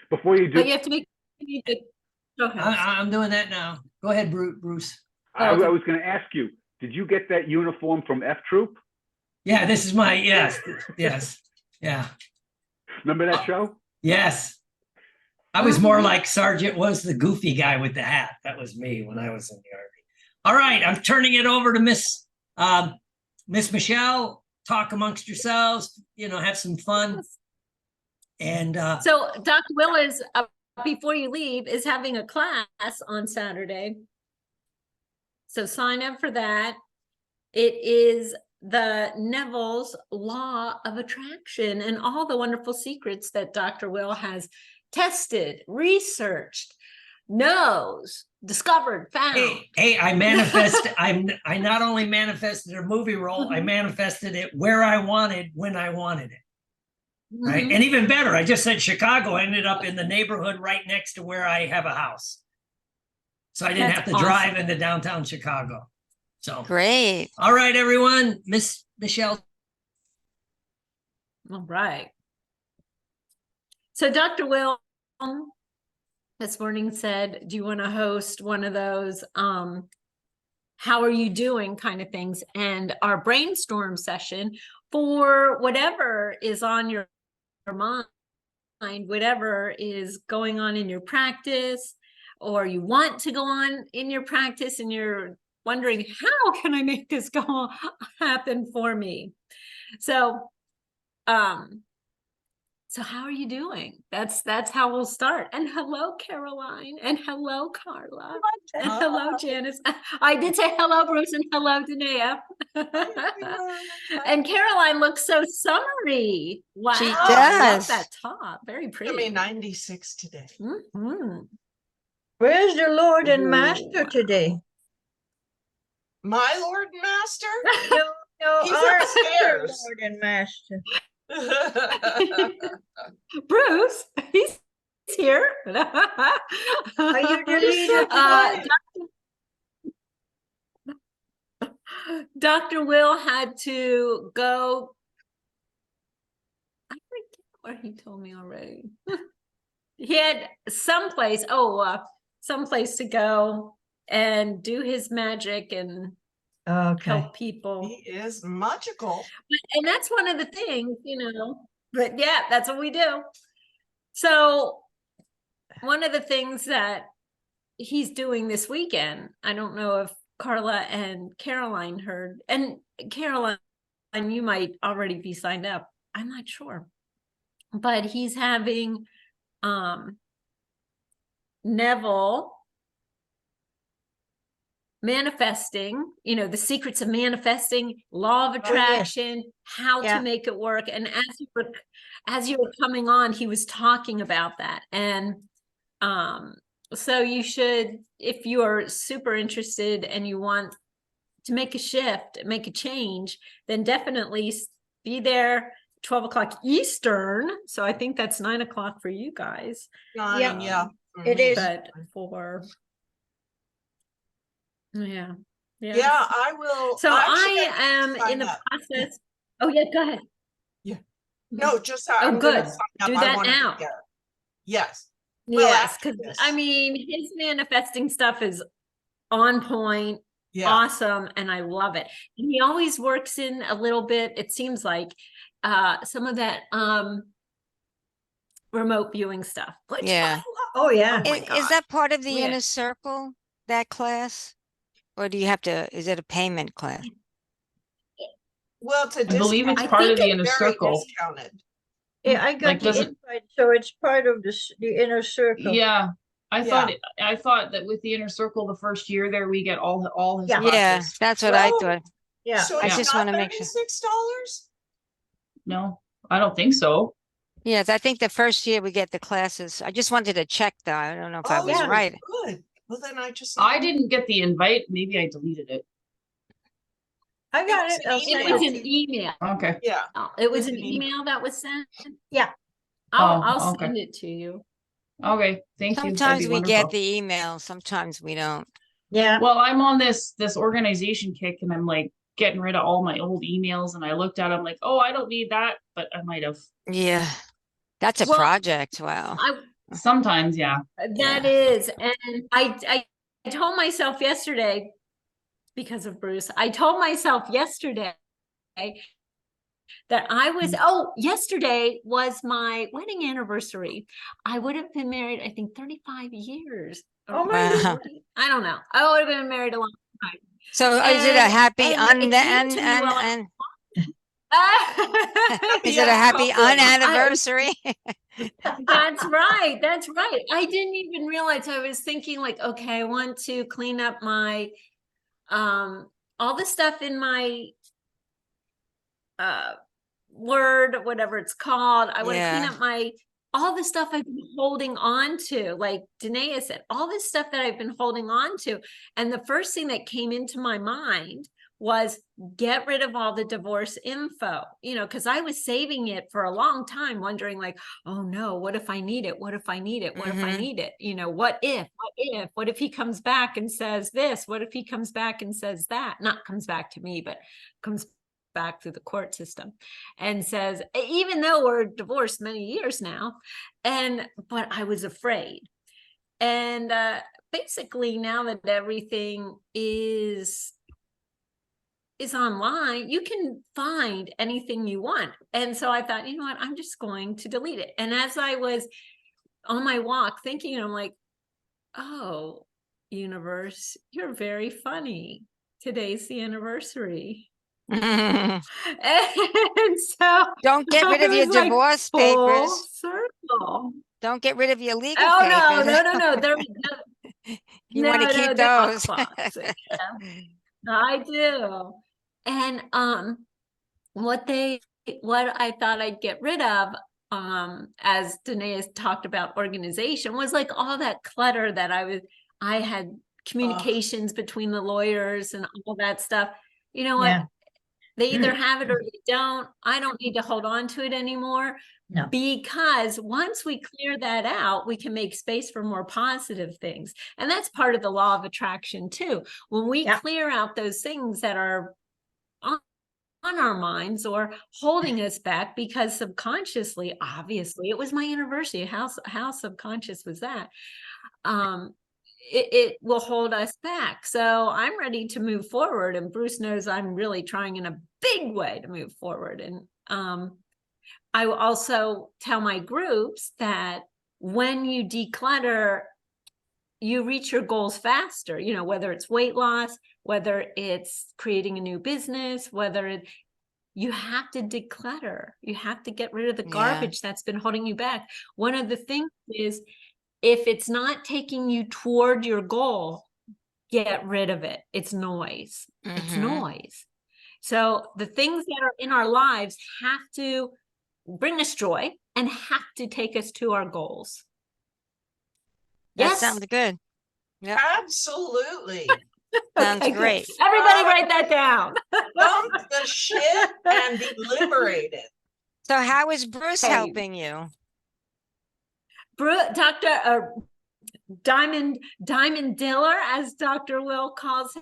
Before you do, But you have to make. Go ahead. I'm doing that now. Go ahead, Bruce. I was going to ask you, did you get that uniform from F Troop? Yeah, this is my, yes. Yeah. Remember that show? Yes. I was more like Sergeant was the goofy guy with the hat. That was me when I was in the Army. All right, I'm turning it over to Miss Michelle. Talk amongst yourselves, have some fun. And so Dr. Will is, before you leave, is having a class on Saturday. So sign up for that. It is the Neville's Law of Attraction and all the wonderful secrets that Dr. Will has tested, researched, knows, discovered, found. Hey, I manifest. I not only manifested a movie role, I manifested it where I wanted, when I wanted it. Right. And even better, I just said Chicago. I ended up in the neighborhood right next to where I have a house. So I didn't have to drive into downtown Chicago. So great. All right, everyone. Miss Michelle. All right. So Dr. Will this morning said, do you want to host one of those how are you doing kind of things? And our brainstorm session for whatever is on your mind, whatever is going on in your practice, or you want to go on in your practice and you're wondering, how can I make this happen for me? So how are you doing? That's how we'll start. And hello, Caroline, and hello, Carla, and hello, Janice. I did say hello, Bruce, and hello, Danae. And Caroline looks so summery. Wow, she does. I love that top. Very pretty. I mean, 96 today. Where's your Lord and Master today? My Lord and Master? No, He's our upstairs. Lord and Master. Bruce, he's here. Are you deleted? Dr. Will had to go. I forget where he told me already. He had someplace to go and do his magic and help people. He is magical. And that's one of the things, but yeah, that's what we do. So one of the things that he's doing this weekend, I don't know if Carla and Caroline heard, and Caroline, you might already be signed up. I'm not sure, but he's having Neville manifesting, the secrets of manifesting, law of attraction, how to make it work. And as you were coming on, he was talking about that. And so you should, if you are super interested and you want to make a shift, make a change, then definitely be there 12 o'clock Eastern. So I think that's 9 o'clock for you guys. 9, yeah. It is. But yeah, I will. So I am in the process. Oh yeah, go ahead. Yeah. No, just I'm good. Do that now. Yes. Yes, because I mean, his manifesting stuff is on point, awesome, and I love it. And he always works in a little bit, it seems like, some of that remote viewing stuff. Yeah. Oh yeah. Is that part of the inner circle, that class? Or do you have to, is it a payment class? Well, I believe it's part of the inner circle. Discounted. Yeah, I got the invite, so it's part of the inner circle. Yeah. I thought that with the inner circle, the first year there, we get all his classes. Yeah, that's what I thought. Yeah. So I just want to make sure. $36? No, I don't think so. Yes, I think the first year we get the classes. I just wanted to check though. I don't know if I was right. Good. Well, then I didn't get the invite. Maybe I deleted it. I got it. It was an email. Okay. Yeah. It was an email that was sent. Yeah. I'll send it to you. Okay. Thank you. Sometimes we get the email. Sometimes we don't. Yeah. Well, I'm on this organization kick, and I'm like getting rid of all my old emails. And I looked at them like, oh, I don't need that, but I might have. Yeah. That's a project. Wow. Sometimes, yeah. That is, and I told myself yesterday, because of Bruce, I told myself yesterday that I was, yesterday was my wedding anniversary. I would have been married, I think 35 years. Oh my Or God. I don't know. I would have been married a long time. So is it a And- happy and it came to me while is it a Yeah, happy hopefully. anniversary? That's right. That's right. I didn't even realize. I was thinking like, okay, I want to clean up my all the stuff in my Word, whatever it's called. I want to clean Yeah. up my all the stuff I've been holding on to, like Danae said, all this stuff that I've been holding on to. And the first thing that came into my mind was get rid of all the divorce info, because I was saving it for a long time, wondering like, oh no, what if I need it? What if I need it? What if I need it? What if he comes back and says this? What if he comes back and says that? Not comes back to me, but comes back through the court system and says, even though we're divorced many years now, but I was afraid. And basically now that everything is online, you can find anything you want. And so I thought, you know what, I'm just going to delete it. And as I was on my walk thinking, I'm like, oh, universe, you're very funny. Today's the anniversary. And so Don't get rid of your divorce papers. Circle. Don't get rid of your legal Oh papers. no. You want to keep those. I do. And what I thought I'd get rid of, as Danae has talked about organization, was like all that clutter that I had communications between the lawyers and all that stuff. You know what? Yeah. They either have it or they don't. I don't need to hold on to it anymore. No. Because once we clear that out, we can make space for more positive things. And that's part of the law of attraction too. When we clear out those things that are on our minds or holding us back, because subconsciously, obviously, it was my anniversary. How subconscious was that? It will hold us back. So I'm ready to move forward. And Bruce knows I'm really trying in a big way to move forward. And I will also tell my groups that when you declutter, you reach your goals faster, whether it's weight loss, whether it's creating a new business, you have to declutter. You have to get rid of the garbage that's been holding you back. One of the things is, if it's not taking you toward your goal, get rid of it. It's noise. It's noise. So the things that are in our lives have to bring us joy and have to take us to our goals. That sounds good. Yeah. Absolutely. Sounds great. Everybody write that down. Dump the shit and be liberated. So how is Bruce helping you? Dr. Diamond Diller, as Dr. Will calls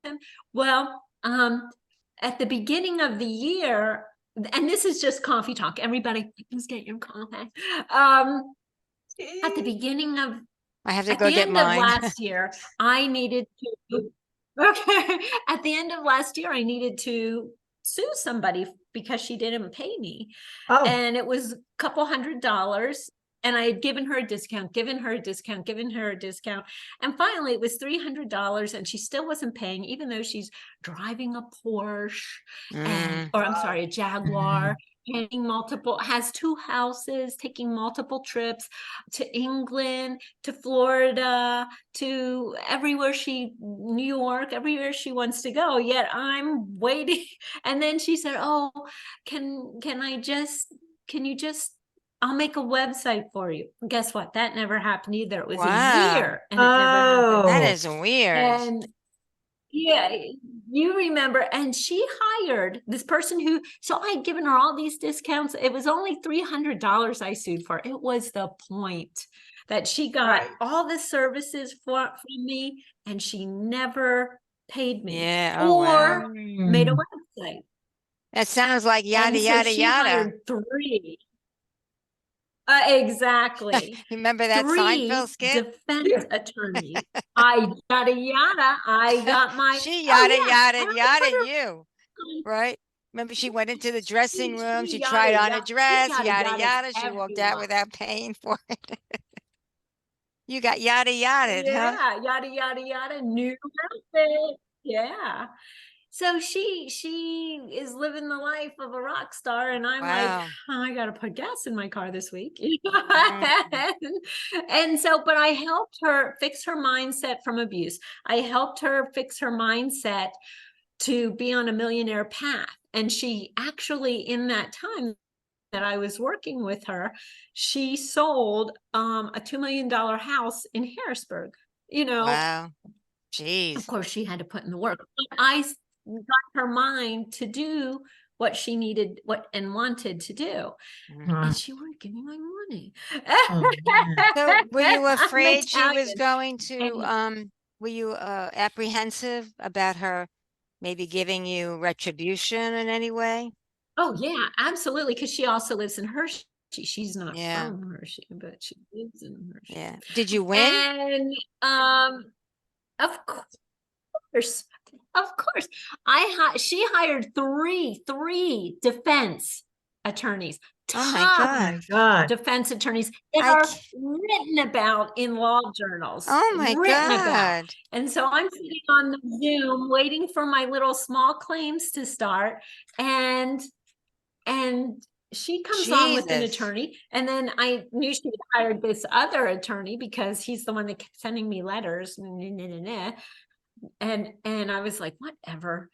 him. Well, at the beginning of the year, and this is just coffee talk. Everybody, please get your coffee. At the beginning of, I have to go get mine. Of last year, I needed to. Okay, at the end of last year, I needed to sue somebody because she didn't pay me, and it was a couple $100. And I had given her a discount, given her a discount. And finally it was $300 and she still wasn't paying, even though she's driving a Porsche a Jaguar, has 2 houses, taking multiple trips to England, to Florida, to New York, everywhere she wants to go. Yet I'm waiting. And then she said, oh, can you just I'll make a website for you. Guess what? That never happened either. It was a year and it never happened. That is weird. And yeah, you remember. And she hired this person so I had given her all these discounts. It was only $300 I sued for. It was the point that she got all the services from me and she never paid me or made a website. That sounds like yada, yada, she yada. hired 3. Exactly. Remember that 3 Seinfeld skit? defense attorneys. I yada yada. I got my. She Oh, yada yeah, yada I yada remember you, right? Remember she went into the dressing room, she yada tried on a yada. She dress, yada yada yada yada. She walked out everyone. without paying for it. You got yada yada, huh? Yeah, yada yada yada. New outfit. Yeah. So she is living the life of a rock star, and I'm like, Wow. oh, I gotta put gas in my car this week. Mhm. And so, but I helped her fix her mindset from abuse. I helped her fix her mindset to be on a millionaire path. And she actually, in that time that I was working with her, she sold a $2 million house in Harrisburg. Wow. Of Jeez. course, she had to put in the work. But I got her mind to do what she needed, what and wanted to do, Mhm. and she wouldn't give me my money. So were you I'm afraid she was Italian. going to, And were you apprehensive about her maybe giving you retribution in any way? oh yeah, absolutely, because she also lives in Hershey. She's not Yeah. from Hershey, but she lives in Hershey. Yeah. Did you win? And of course, she hired three defense attorneys, Oh my top God. God. defense attorneys that I are ca- written about in law journals, Oh my written about. God. And so I'm sitting on the Zoom waiting for my little small claims to start, and she comes on with an Jesus. attorney, and then I knew she had hired this other attorney because he's the one that kept sending me letters. And I was like, whatever.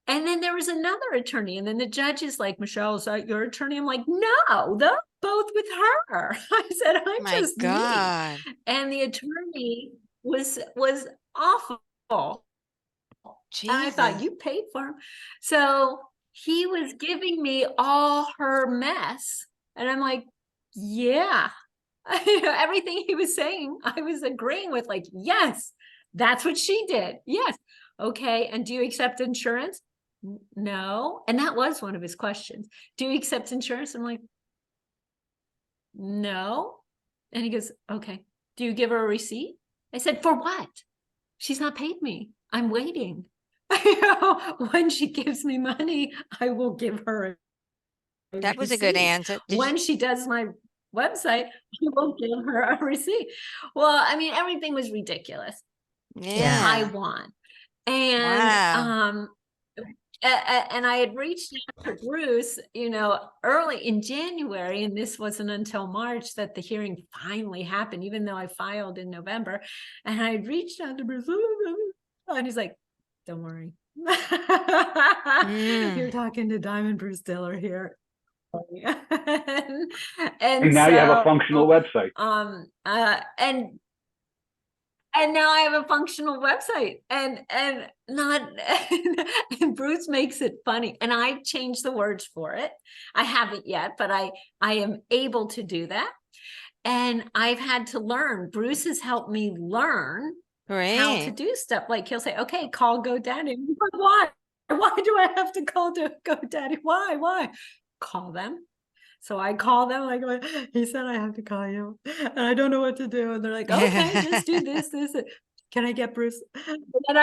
And then there was another attorney, and then the judge is like, Michelle, is that your attorney? I'm like, no, they're both with her. I said, I'm My just me. God. And the attorney was awful. And I thought, Jesus. you paid for him. So he was giving me all her mess. And I'm like, yeah. Everything he was saying, I was agreeing with, like, yes, that's what she did. Yes. Okay. And do you accept insurance? No. And that was one of his questions. Do you accept insurance? I'm like, no. And he goes, okay. Do you give her a receipt? I said, for what? She's not paid me. I'm waiting. When she gives me money, I will give her a That was a good receipt. answer. Did you? When she does my website, I will give her a receipt. Well, I mean, everything was ridiculous. Yeah. I won. And Wow. and I had reached out to Bruce, early in January, and this wasn't until March that the hearing finally happened, even though I filed in November. And I had reached out to Bruce, and he's like, don't worry. You're talking to Diamond Bruce Diller here. And now you have a functional website. And now I have a functional website, and not and Bruce makes it funny, and I changed the words for it. I haven't yet, but I am able to do that. And I've had to learn. Bruce has helped me learn how to Great. do stuff. Like he'll say, okay, call GoDaddy. Why? Why do I have to call GoDaddy? Why? Call them. So I call them, I go, he said I have to call you, and I don't know what to do. And they're like, okay, just do this. Can I get Bruce? And then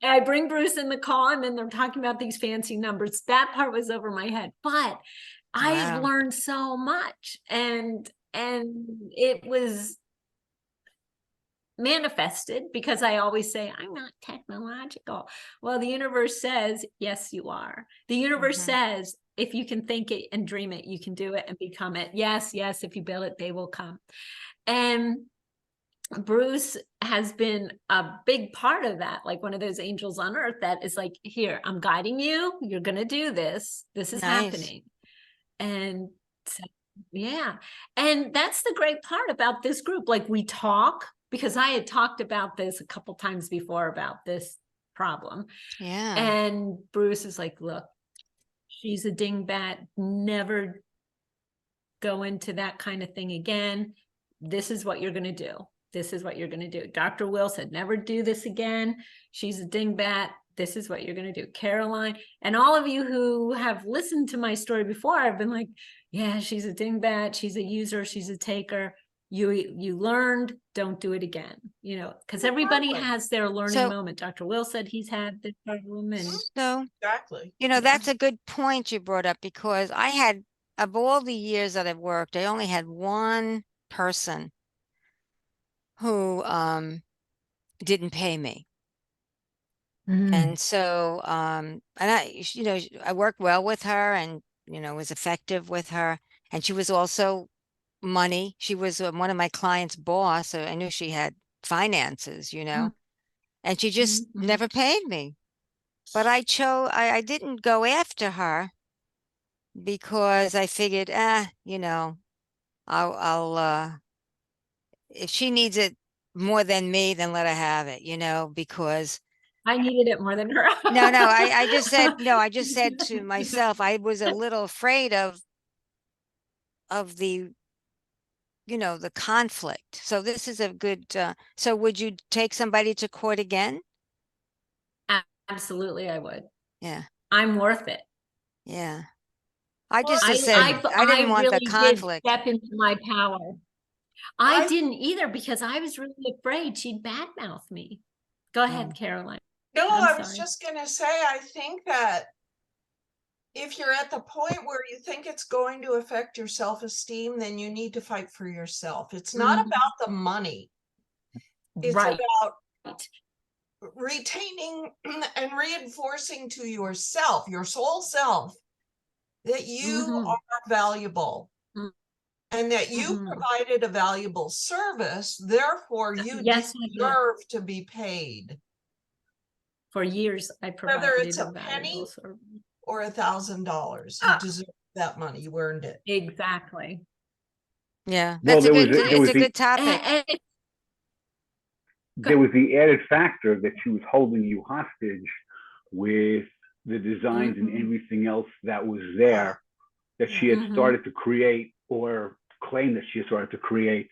I bring Bruce in the call, and then they're talking about these fancy numbers. That part was over my head, but I've Wow. learned so much, and it was manifested because I always say, I'm not technological. Well, the universe says, yes, you are. The universe says, if you can think it and dream it, you can do it and become it. Yes, if you build it, they will come. And Bruce has been a big part of that, like one of those angels on earth that is like, here, I'm guiding you. You're going to do this. This is happening. And so, yeah. And that's the great part about this group. Like we talk, because I had talked about this a couple times before about this problem. Yeah. And Bruce is like, look, she's a dingbat, never go into that kind of thing again. This is what you're going to do. This is what you're going to do. Dr. Will said, never do this again. She's a dingbat. This is what you're going to do. Caroline, and all of you who have listened to my story before, I've been like, yeah, she's a dingbat, she's a user, she's a taker. You learned, don't do it again, you know, because everybody Exactly. has their learning So- moment. Dr. Will said he's had this problem, and So, Exactly. you know, Yeah. that's a good point you brought up, because I had, of all the years that I've worked, I only had one person who didn't pay me. And so, and I, you know, I worked well with her, and, you know, was effective with her. And she was also money. She was one of my clients' boss. So I knew she had finances, you know, and she just Mhm. never paid me. But I didn't go after her because I figured, you know, I'll if she needs it more than me, then let her have it, you know, because I needed it more than her. no, I just said, no, I just said to myself, I was a little afraid of the, you know, the conflict. So this is a good, so would you take somebody to court again? Absolutely, I would. Yeah, I'm worth it. yeah. I Well, just I said, I I didn't want the really did conflict. step into my power. I I- didn't either, because I was really afraid she'd badmouth me. Go ahead, Caroline. No, I'm I was sorry. just gonna say, I think that if you're at the point where you think it's going to affect your self-esteem, then you need to fight for yourself. It's not Mhm. about the money. It's Right. about retaining and reinforcing to yourself, your soul self, that you Mhm. are valuable Mm. and that you Mhm. provided a valuable service. Therefore, you Yes, I did. deserve to be paid, For years, I whether provided it's a a valuable penny service. or $1,000. You deserve that money. You earned it. Exactly. Yeah, Well, that's a there was good, a- there it's was a the- good topic. And There was the added factor that she was holding you hostage with the designs and Mhm. everything else that was there that she had Mhm. started to create or claim that she had started to create.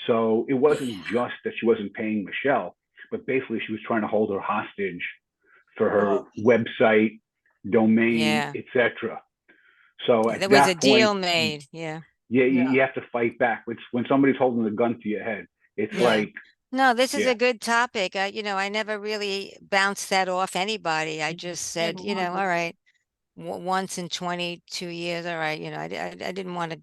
So it wasn't just that she wasn't paying Michelle, but basically she was trying to hold her hostage for her Oh. website, domain, Yeah. etc. So at There was a that deal point, made. Yeah. yeah, Yeah. you have to fight back. It's when somebody's holding a gun to your head. It's Yeah. like, No, this is yeah. a good topic. You know, I never really bounced that off anybody. I just said, you know, all right, once in 22 years, all right, you know, I didn't want to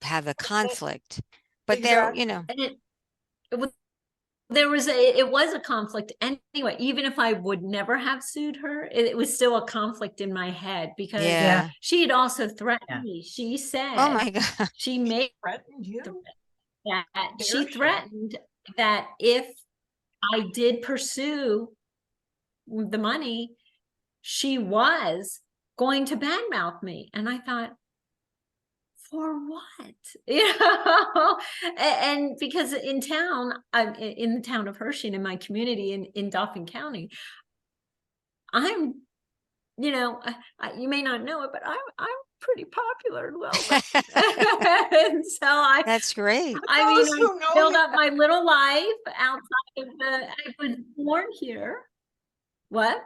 have a conflict, but there, Exactly. you know, And it was it was a conflict anyway. Even if I would never have sued her, it was still a conflict in my head, because yeah. she had also threatened me. She said, Oh my God. she made Threatened you? that Dare she she? threatened that if I did pursue the money, she was going to badmouth me. And I thought, for what? You know, and because in town, I'm in the town of Hershey, in my community in Dauphin County, I'm, you know, you may not know it, but I'm pretty popular and well known. And so That's great. I mean, Those I who know built you- up my little life outside of I was born here. What?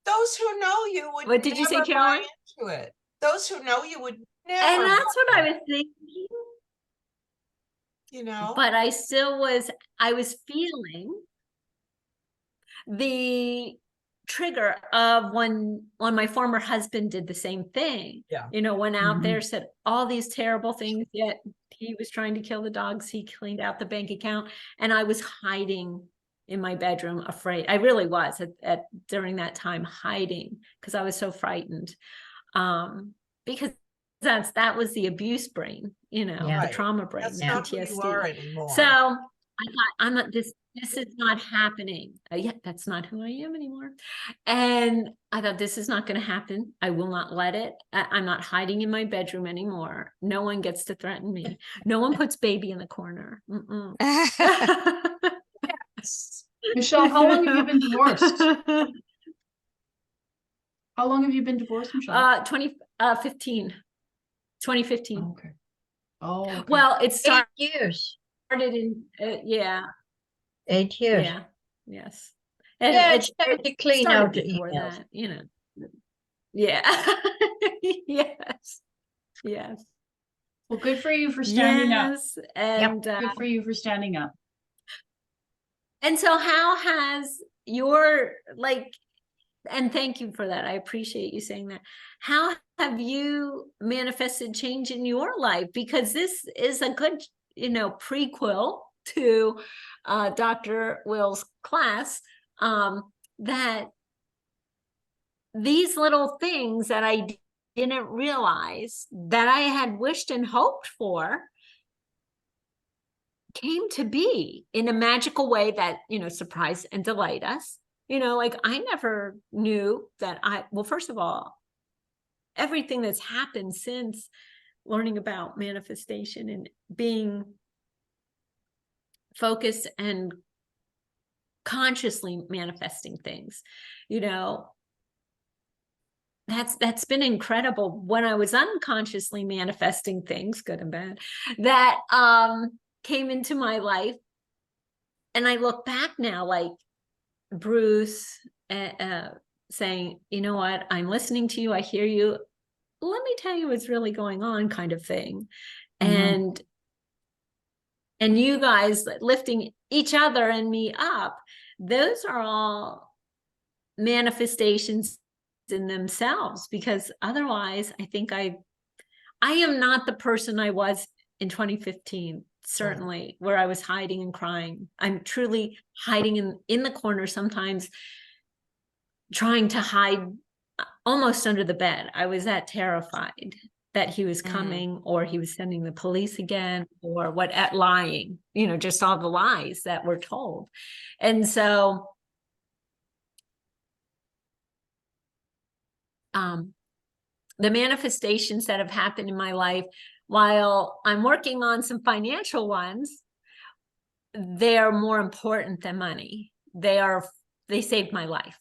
Those who know you would What did you say, never buy Caroline? into it. Those who know you would And never, that's what I was thinking. you know? But I was feeling the trigger of when my former husband did the same thing. Yeah. You know, went out Mhm. there, said all these terrible things, yet he was trying to kill the dogs. He cleaned out the bank account, and I was hiding in my bedroom, afraid. I really was at during that time, hiding because I was so frightened. Because that was the abuse brain, you know, Yeah. the Right. trauma brain, That's the not who you are PTSD. anymore. So I thought, I'm not this is not happening. Yeah, that's not who I am anymore. And I thought, this is not going to happen. I will not let it. I'm not hiding in my bedroom anymore. No one gets to threaten me. No one puts baby in the corner. Mm-mm. Michelle, how long have you been divorced? How long have you been divorced, Michelle? 2015. Oh, okay. Oh, okay. Well, it 8 years. started in, yeah, 8 years. yeah, yes. And Yeah, it it's time to clean started out the before emails. that, you know. Yeah. Yes. Yes. Well, good for you for standing up. Yes. And Good for you for standing up. and so how has your and thank you for that. I appreciate you saying that. How have you manifested change in your life? Because this is a good, prequel to Dr. Will's class, that these little things that I didn't realize that I had wished and hoped for came to be in a magical way that, surprise and delight us. I never knew that well, first of all, everything that's happened since learning about manifestation and being focused and consciously manifesting things, that's been incredible. When I was unconsciously manifesting things, good and bad, that came into my life. And I look back now, like Bruce saying, you know what, I'm listening to you, I hear you, let me tell you what's really going on, kind of thing. And you guys lifting each other and me up, those are all manifestations in themselves, because otherwise I think I am not the person I was in 2015, certainly, where I was hiding and crying. I'm truly hiding in the corner, sometimes trying to hide almost under the bed. I was that terrified that he was coming, or he was sending the police again, or lying, just all the lies that were told. And so the manifestations that have happened in my life, while I'm working on some financial ones, they're more important than money. They saved my life.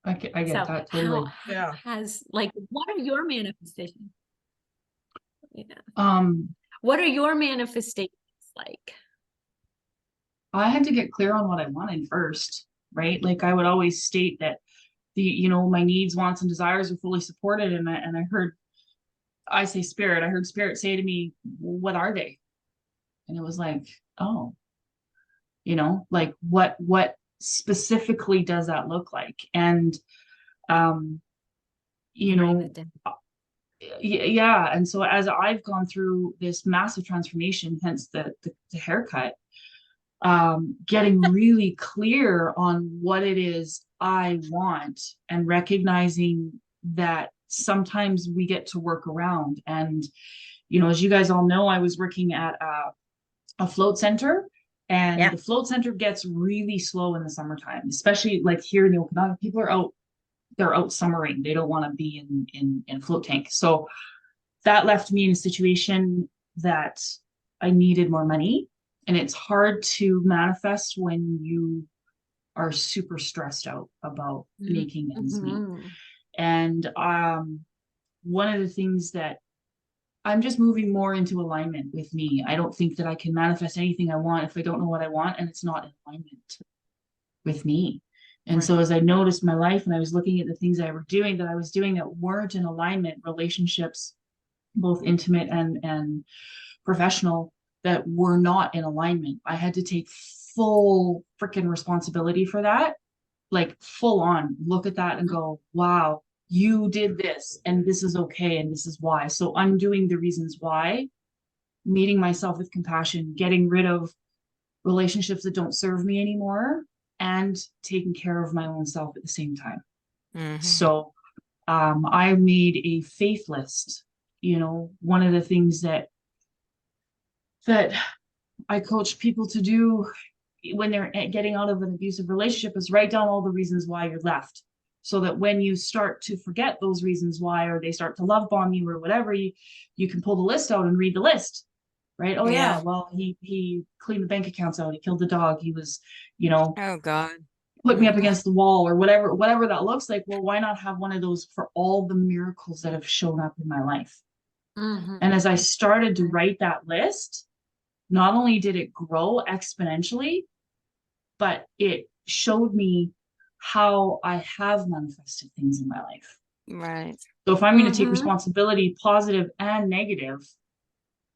I get that totally. Yeah. What are your manifestations? What are your manifestations like? I had to get clear on what I wanted first, right? Like I would always state that my needs, wants, and desires are fully supported. And I heard spirit say to me, what are they? And it was like, oh, like what specifically does that look like? And, yeah. And so as I've gone through this massive transformation, hence the haircut, getting really clear on what it is I want, and recognizing that sometimes we get to work around. And, as you guys all know, I was working at a float center, and the float center gets really slow in the summertime, especially like here in the Okanagan. People are out, they're out summering. They don't want to be in float tank. So that left me in a situation that I needed more money. And it's hard to manifest when you are super stressed out about making ends meet. And one of the things that I'm just moving more into alignment with me. I don't think that I can manifest anything I want if I don't know what I want and it's not in alignment with me. And so as I noticed my life and I was looking at the things I was doing that weren't in alignment, relationships, both intimate and professional, that were not in alignment, I had to take full freaking responsibility for that. Like full on look at that and go, wow, you did this and this is okay and this is why. So undoing the reasons why, meeting myself with compassion, getting rid of relationships that don't serve me anymore, and taking care of my own self at the same time. So I made a faith list. One of the things that I coach people to do when they're getting out of an abusive relationship is write down all the reasons why you're left, so that when you start to forget those reasons why, or they start to love bomb you or whatever, you can pull the list out and read the list, right? Oh yeah, well, he cleaned the bank accounts out, he killed the dog, he was, oh God, put me up against the wall, or whatever that looks like. Well, why not have one of those for all the miracles that have shown up in my life? And as I started to write that list, not only did it grow exponentially, but it showed me how I have manifested things in my life. Right. So if I'm going to take Mhm. responsibility, positive and negative,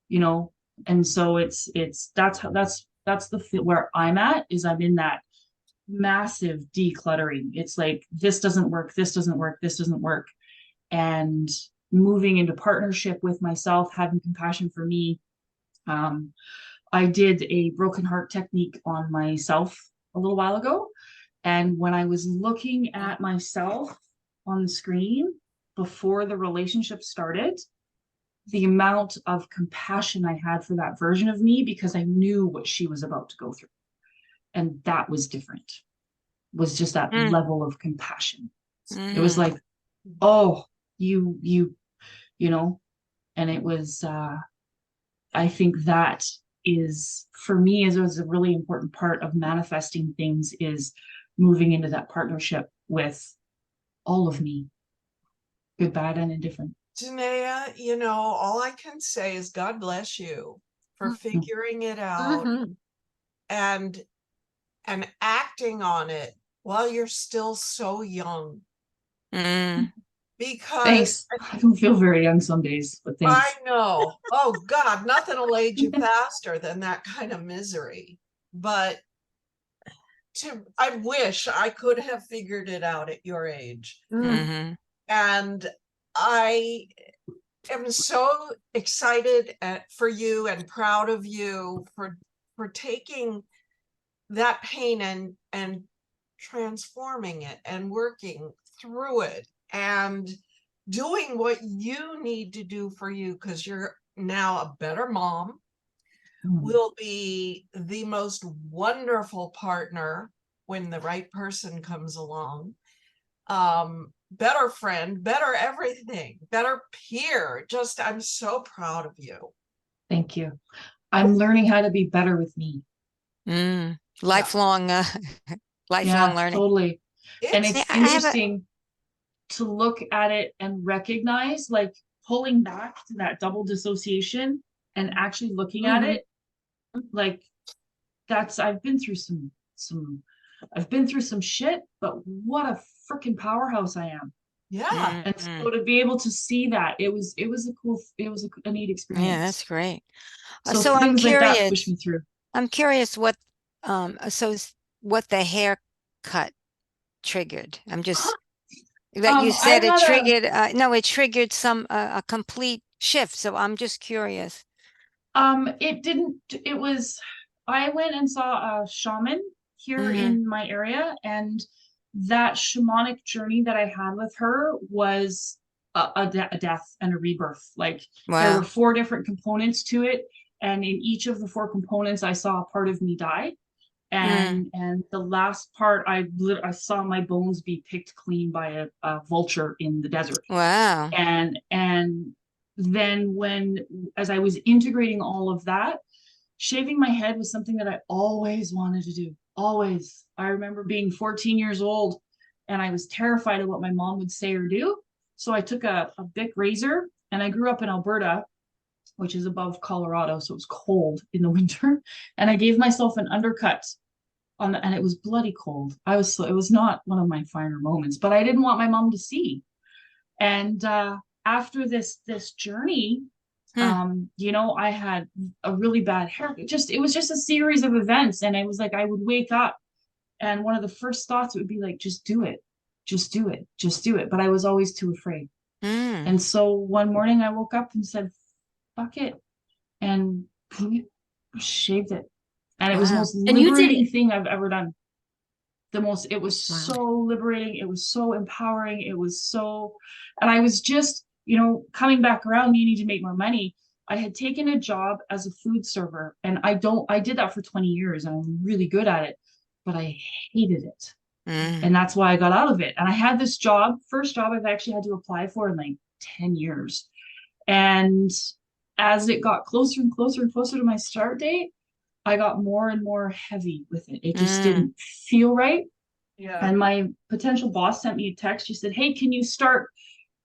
you know, and so that's where I'm at, is I'm in that massive decluttering. It's like, this doesn't work, this doesn't work, this doesn't work. And moving into partnership with myself, having compassion for me. I did a broken heart technique on myself a little while ago. And when I was looking at myself on the screen before the relationship started, the amount of compassion I had for that version of me, because I knew what she was about to go through. And that was different, was just that level of compassion. It was like, oh, you know, and it was, I think that is, for me, is a really important part of manifesting things, is moving into that partnership with all of me, good, bad, and indifferent. Janaea, you know, all I can say is God bless you for figuring it out and acting on it while you're still so young. Because thanks. I don't feel very young some days, but thanks. I know. Oh God, nothing will age you faster than that kind of misery. But I wish I could have figured it out at your age. And I am so excited for you and proud of you for taking that pain and transforming it and working through it and doing what you need to do for you, because you're now a better mom, will be the most wonderful partner when the right person comes along, better friend, better everything, better peer. Just, I'm so proud of you. Thank you. I'm learning how to be better with me. Lifelong learning. Totally. And it's I have interesting to look at it and recognize, like, pulling back to that double dissociation and actually looking at it, like, that's, I've been through some shit, but what a freaking powerhouse I am. Yeah. And so to be able to see that, it was a neat experience. Yeah, that's great. So I'm things curious, like that push me through. I'm curious what what the haircut triggered. I'm just that you said it triggered no, it triggered some a complete shift. So I'm just curious. It didn't, it was, I went and saw a shaman here in my area, and that shamanic journey that I had with her was a death and a rebirth. Like, there were 4 different components to it, and in each of the 4 components I saw a part of me die. And the last part, I saw my bones be picked clean by a vulture in the desert. Wow. And then as I was integrating all of that, shaving my head was something that I always wanted to do. Always. I remember being 14 years old and I was terrified of what my mom would say or do. So I took a big razor, and I grew up in Alberta, which is above Colorado, so it was cold in the winter. And I gave myself an undercut and it was bloody cold. It was not one of my finer moments, but I didn't want my mom to see. And after this journey, you know, I had a really bad haircut. It was just a series of events. And I was like, I would wake up and one of the first thoughts would be like, just do it. Just do it. Just do it. But I was always too afraid. And so one morning I woke up and said, fuck it. And shaved it. And it was the most liberating thing I've ever done. It was so liberating. It was so empowering. And I was just, you know, coming back around, needing to make more money. I had taken a job as a food server, and I did that for 20 years and I'm really good at it, but I hated it. And that's why I got out of it. And I had this job, first job I've actually had to apply for in like 10 years. And as it got closer and closer and closer to my start date, I got more and more heavy with it. It just didn't feel right. Yeah. And my potential boss sent me a text. She said, hey, can you start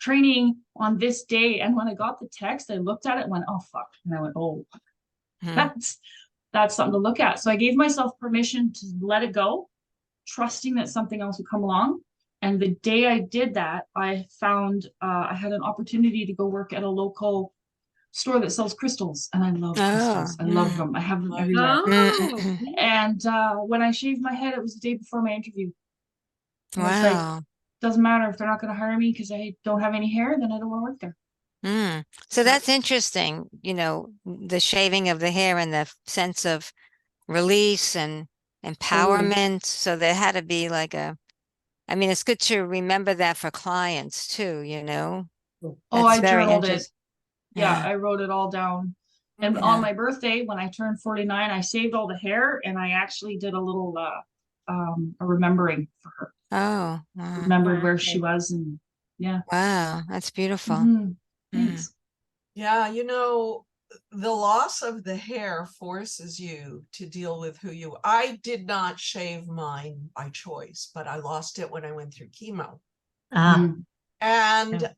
training on this day? And when I got the text, I looked at it and went, oh, fuck. And I went, oh, that's something to look at. So I gave myself permission to let it go, trusting that something else would come along. And the day I did that, I found I had an opportunity to go work at a local store that sells crystals, and I love crystals. I love them. I have them everywhere. Oh, And when I shaved my head, it was the day before my interview. And it's like, Wow. doesn't matter if they're not going to hire me because I don't have any hair, then I don't want to work there. So that's interesting, the shaving of the hair and the sense of release and empowerment. So there had to be like it's good to remember that for clients too, Oh, That's I very journaled it. interesting. Yeah, I wrote it all down. And Yeah. on my birthday, when I turned 49, I saved all the hair and I actually did a little a remembering for her. Oh, wow. Remembered where she was, and yeah. Wow, that's beautiful. Thanks. Yeah, the loss of the hair forces you to deal with who you. I did not shave mine by choice, but I lost it when I went through chemo. And Yeah.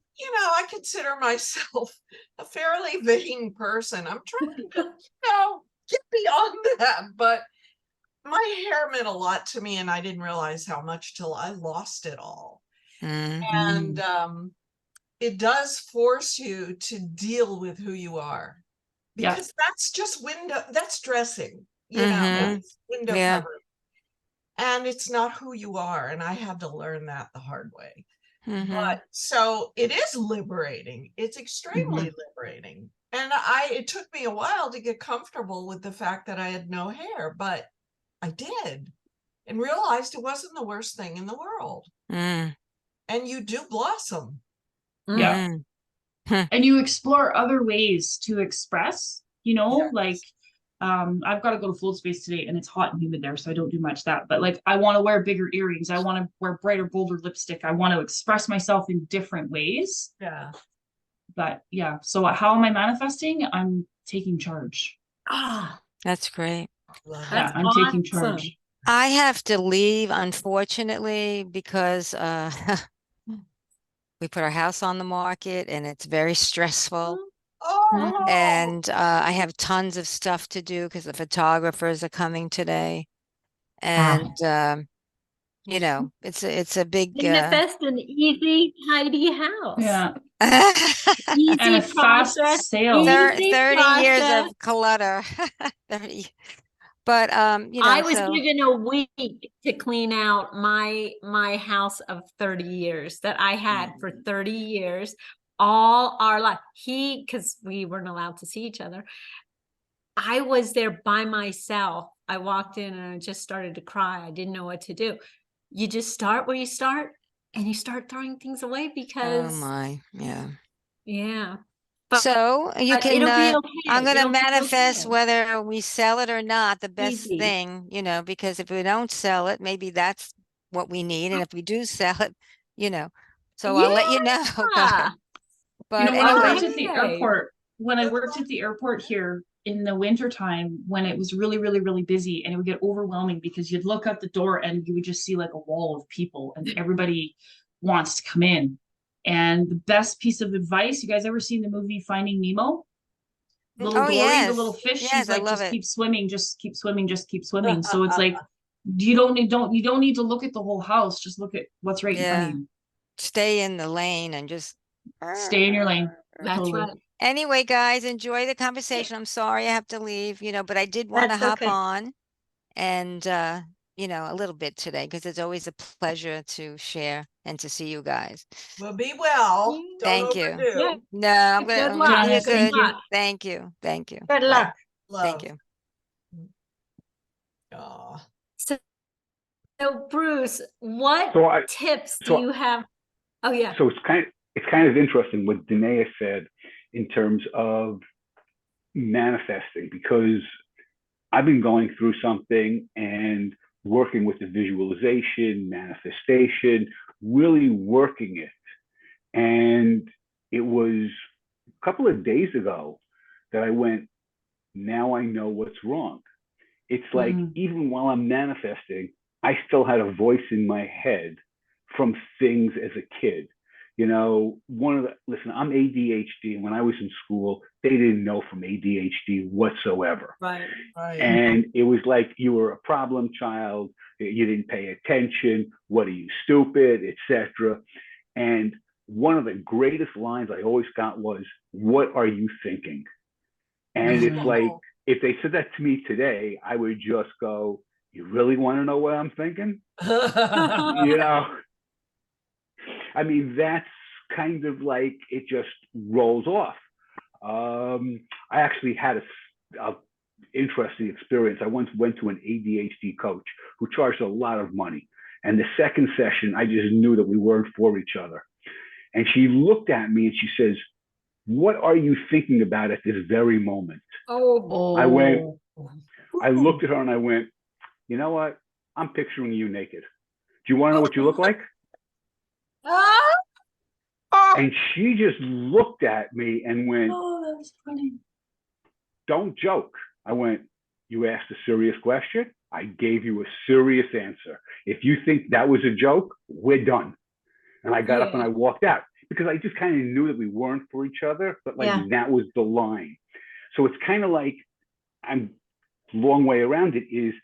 I consider myself a fairly vain person. I'm trying to, get beyond that, but my hair meant a lot to me, and I didn't realize how much till I lost it all. And it does force you to deal with who you are, because that's just that's dressing, it's window covering, and it's not who you are. And I had to learn that the hard way. But so it is liberating. It's extremely liberating. And it took me a while to get comfortable with the fact that I had no hair, but I did, and realized it wasn't the worst thing in the world. And you do blossom. Yeah. And you explore other ways to express, like I've got to go to Float Space today and it's hot and humid there, so I don't do much that. But like, I want to wear bigger earrings. I want to wear brighter, bolder lipstick. I want to express myself in different ways. Yeah. But yeah, so how am I manifesting? I'm taking charge. That's great. Yeah, I'm taking charge. I have to leave, unfortunately, because we put our house on the market and it's very stressful. And I have tons of stuff to do because the photographers are coming today. And it's a big manifest an easy, tidy house. Yeah. Easy And a fast process, sale. 30 years process. of clutter. 30. But I was given a week to clean out my house of 30 years that I had for 30 years, all our life. Because we weren't allowed to see each other. I was there by myself. I walked in and I just started to cry. I didn't know what to do. You just start where you start, and you start throwing things away because. Oh my, yeah. Yeah. But, so you but can it'll be okay. I'm going to It'll be manifest okay. whether we sell it or not, the best Easy. thing, because if we don't sell it, maybe that's what we need. And if we do sell it, so I'll let you know. But when anyway. I worked at the airport, when I worked at the airport here in the wintertime, when it was really, really, really busy, and it would get overwhelming because you'd look out the door and you would just see like a wall of people and everybody wants to come in. And the best piece of advice, you guys ever seen the movie Finding Nemo? Little Dory, the little fish, she's like, just keep swimming, just keep swimming, just keep swimming. So it's like, you don't need to look at the whole house, just look at what's right in front of you. Stay in the lane and just stay in your lane. That's right. Anyway, guys, enjoy the conversation. I'm sorry I have to leave, but I did want to hop on and a little bit today, because it's always a pleasure to share and to see you guys. Well, be well. Thank you. Yeah. No, I'm Good gonna luck. be good. Good luck. Thank you. Good luck. Thank you. So Bruce, what tips do you have? Oh yeah. So it's kind of interesting what Danae said in terms of manifesting, because I've been going through something and working with the visualization, manifestation, really working it. And it was a couple of days ago that I went, now I know what's wrong. It's like, even while I'm manifesting, I still had a voice in my head from things as a kid. listen, I'm ADHD, and when I was in school, they didn't know from ADHD whatsoever. Right. And it was like you were a problem child, you didn't pay attention, what are you, stupid, etc. And one of the greatest lines I always got was, what are you thinking? And it's like, if they said that to me today, I would just go, you really want to know what I'm thinking? I mean, that's kind of like, it just rolls off. I actually had a interesting experience. I once went to an ADHD coach who charged a lot of money. And the second session, I just knew that we weren't for each other. And she looked at me and she says, what are you thinking about at this very moment? I looked at her and I went, you know what? I'm picturing you naked. Do you want to know what you look like? And she just looked at me and went, Oh, that's funny. don't joke. I went, you asked a serious question. I gave you a serious answer. If you think that was a joke, we're done. And I got up and I walked out because I just kind of knew that we weren't for each other, but like that was the line. So it's kind of like, I'm long way around it is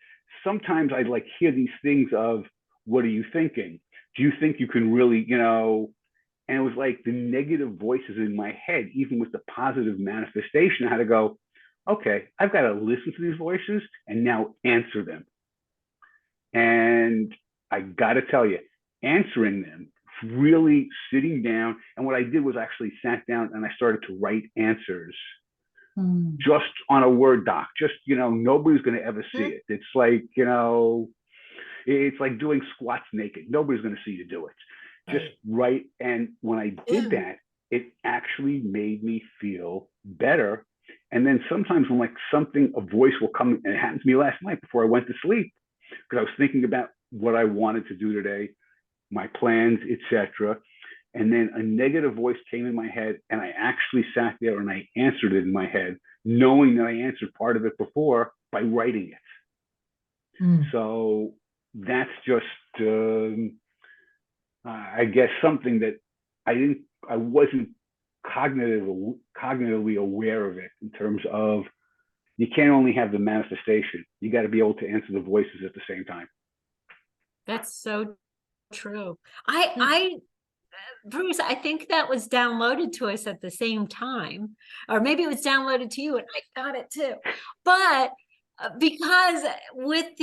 sometimes I like hear these things of, what are you thinking? Do you think you can really, and it was like the negative voices in my head, even with the positive manifestation, I had to go, okay, I've got to listen to these voices and now answer them. And I got to tell you, answering them, really sitting down. And what I did was actually sat down and I started to write answers just on a Word doc. Just, nobody's going to ever see it. It's like, it's like doing squats naked. Nobody's going to see you do it. Just write. And when I did that, it actually made me feel better. And then sometimes when a voice will come, and it happened to me last night before I went to sleep, because I was thinking about what I wanted to do today, my plans, etc. And then a negative voice came in my head, and I actually sat there and I answered it in my head, knowing that I answered part of it before by writing it. So that's just, I guess, something that I wasn't cognitively aware of it, in terms of, you can't only have the manifestation, you got to be able to answer the voices at the same time. That's so true. Bruce, I think that was downloaded to us at the same time, or maybe it was downloaded to you and I got it too. But because with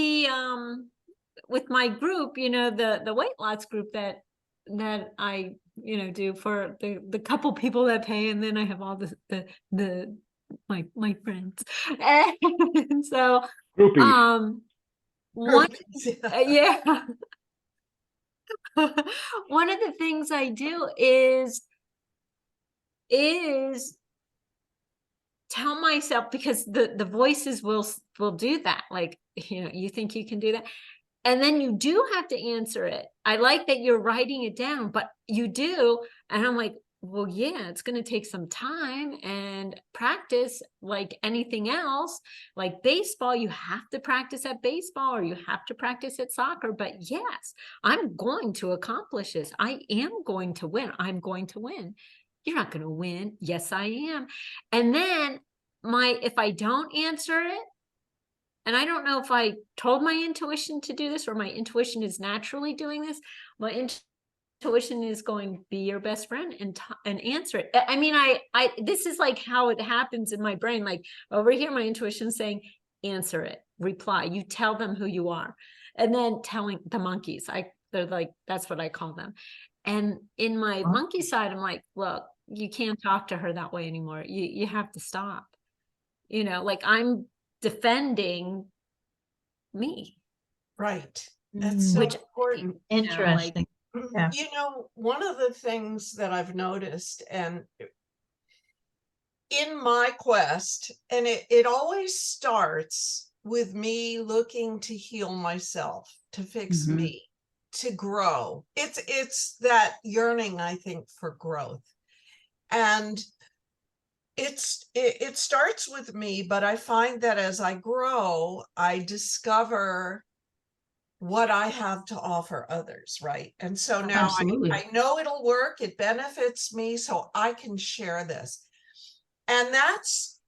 with my group, the weight loss group that I do for the couple people that pay, and then I have all my friends, and so one one of the things I do is tell myself, because the voices will do that, like, you think you can do that, and then you do have to answer it. I like that you're writing it down, but you do, and I'm like, well, yeah, it's going to take some time and practice, like anything else. Like baseball, you have to practice at baseball, or you have to practice at soccer. But yes, I'm going to accomplish this. I am going to win. I'm going to win. You're not going to win. Yes, I am. And then if I don't answer it, and I don't know if I told my intuition to do this, or my intuition is naturally doing this, my intuition is going, be your best friend and answer it. I mean, this is like how it happens in my brain. Like over here, my intuition is saying, answer it, reply. You tell them who you are. And then telling the monkeys, they're like, that's what I call them. And in my monkey side, I'm like, look, you can't talk to her that way anymore. You have to stop. Like I'm defending me. Right. That's so important. Interesting. Yeah. One of the things that I've noticed, and in my quest, and it always starts with me looking to heal myself, to fix me, to grow. It's that yearning, I think, for growth. And it starts with me, but I find that as I grow, I discover what I have to offer others, right? And so now Absolutely. I know it'll work, it benefits me, so I can share this. And that's,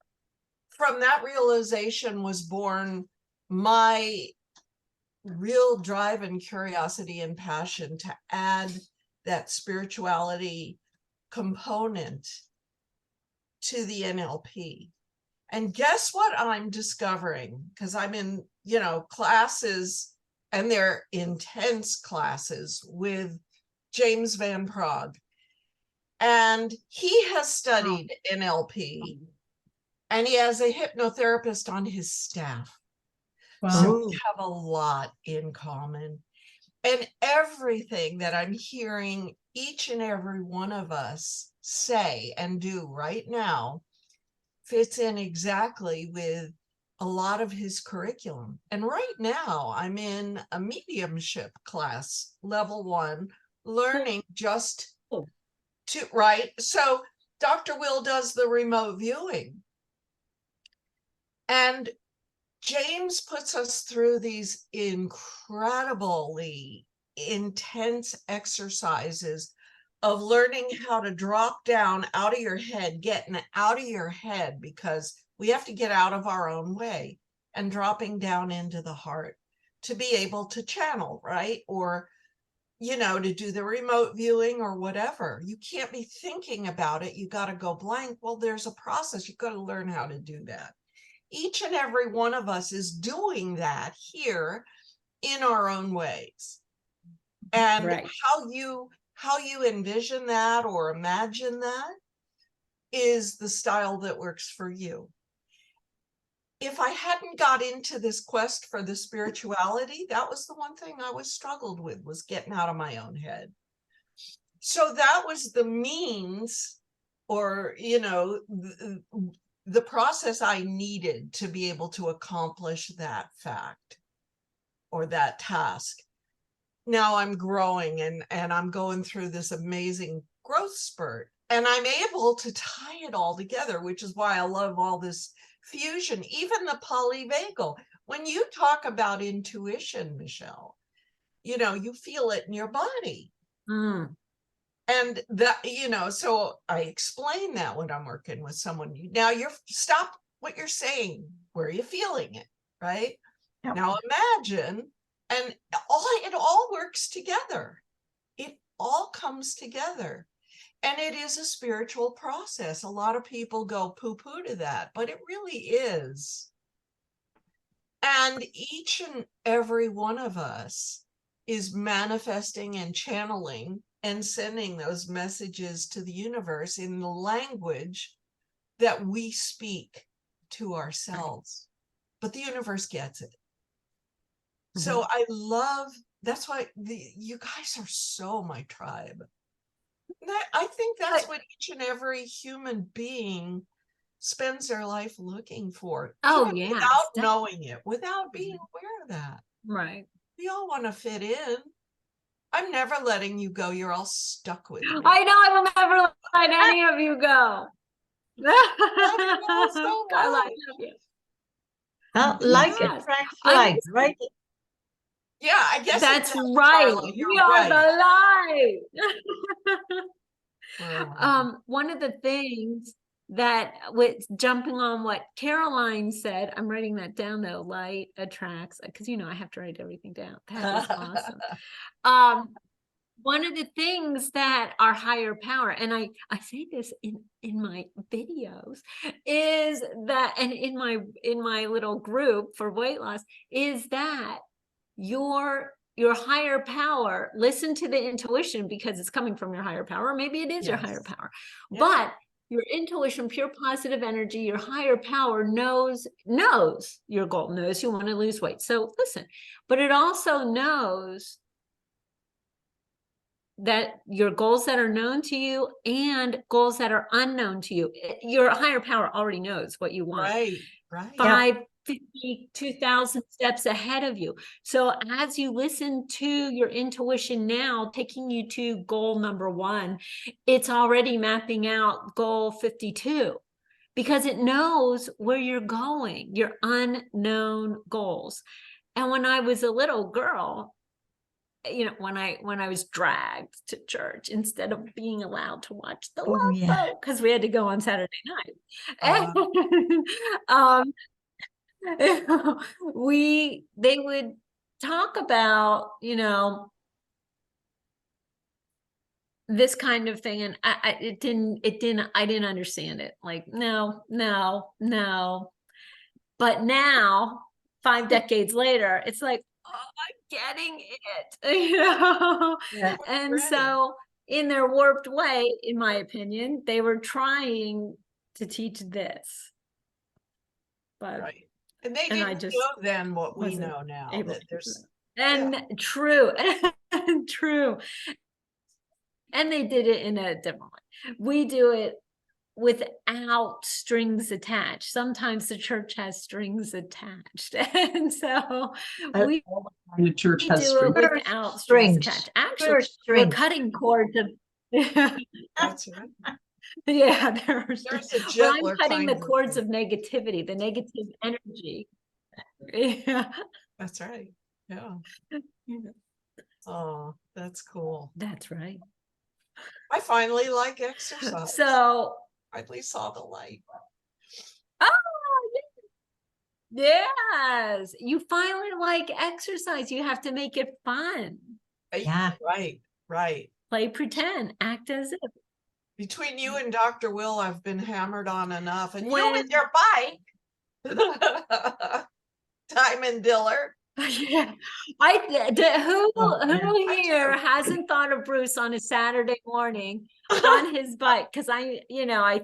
from that realization was born my real drive and curiosity and passion to add that spirituality component to the NLP. And guess what I'm discovering? Because I'm in, classes, and they're intense classes with James Van Praagh. And he has studied NLP, and he has a hypnotherapist on his staff. Wow. So we have a lot in common. And everything that I'm hearing each and every one of us say and do right now fits in exactly with a lot of his curriculum. And right now I'm in a mediumship class, level 1, learning just to, right? So Dr. Will does the remote viewing. And James puts us through these incredibly intense exercises of learning how to drop down out of your head, getting out of your head, because we have to get out of our own way, and dropping down into the heart to be able to channel, right? Or, to do the remote viewing or whatever. You can't be thinking about it. You got to go blank. Well, there's a process. You've got to learn how to do that. Each and every one of us is doing that here in our own ways. And Right. how you envision that or imagine that is the style that works for you. If I hadn't got into this quest for the spirituality, that was the one thing I was struggled with, was getting out of my own head. So that was the means, or, the process I needed to be able to accomplish that fact or that task. Now I'm growing and I'm going through this amazing growth spurt, and I'm able to tie it all together, which is why I love all this fusion, even the polyvagal. When you talk about intuition, Michelle, you feel it in your body. And that, so I explain that when I'm working with someone. Now stop what you're saying. Where are you feeling it? Right? Yep. Now imagine, and it all works together. It all comes together. And it is a spiritual process. A lot of people go poo-poo to that, but it really is. And each and every one of us is manifesting and channeling and sending those messages to the universe in the language that we speak to ourselves. But the universe gets it. So I love, that's why you guys are so my tribe. I think that's what each and every human being spends their life looking for. Oh, even yeah. without knowing it, without being aware of that. Right. We all want to fit in. I'm never letting you go. You're all stuck with me. I know. I will never let any of you go. So Carla, I love you. Like Yes. attracts like, right? Yeah, I guess That's it does, right. Carla. You're We are right. the light. One of the things that, with jumping on what Caroline said, I'm writing that down though, light attracts, because I have to write everything down. That is awesome. One of the things that our higher power, and I say this in my videos, is that, and in my little group for weight loss, is that your higher power, listen to the intuition, because it's coming from your higher power. Maybe it is your higher power, but your intuition, pure positive energy, your higher power knows your goal, knows you want to lose weight. So listen, but it also knows that your goals that are known to you and goals that are unknown to you, your higher power already knows what you want. Right. 52,000 steps ahead of you. So as you listen to your intuition now, taking you to goal number 1, it's already mapping out goal 52, because it knows where you're going, your unknown goals. And when I was a little girl, you know, when I was dragged to church instead of being allowed to watch the Love Boat, because we had to go on Saturday night. They would talk about, you know, this kind of thing, and I didn't understand it. Like, no. But now, 5 decades later, it's like, oh, I'm getting it, you know? Yeah. And so in their warped way, in my opinion, they were trying to teach this. But Right. And they and I didn't just know then what we wasn't know now. able That to there's and true. True. And they did it in a different way. We do it without strings attached. Sometimes the church has strings attached. And so we The church has do it strings. without strings attached. Actually, we're strings. cutting cords of that's right. yeah, there's There's a well, I'm gentler cutting the kind of cords thing. of negativity, the negative energy. Yeah. That's right. Yeah. Oh, that's cool. That's right. I finally like exercise. So Finally saw the light. oh yes, you finally like exercise. You have to make it fun. Yeah. Right. Play pretend, act as if. Between you and Dr. Will, I've been hammered on enough. And you When- with your bike. Diamond Diller. Yeah, who here hasn't thought of Bruce on a Saturday morning on his bike? Because I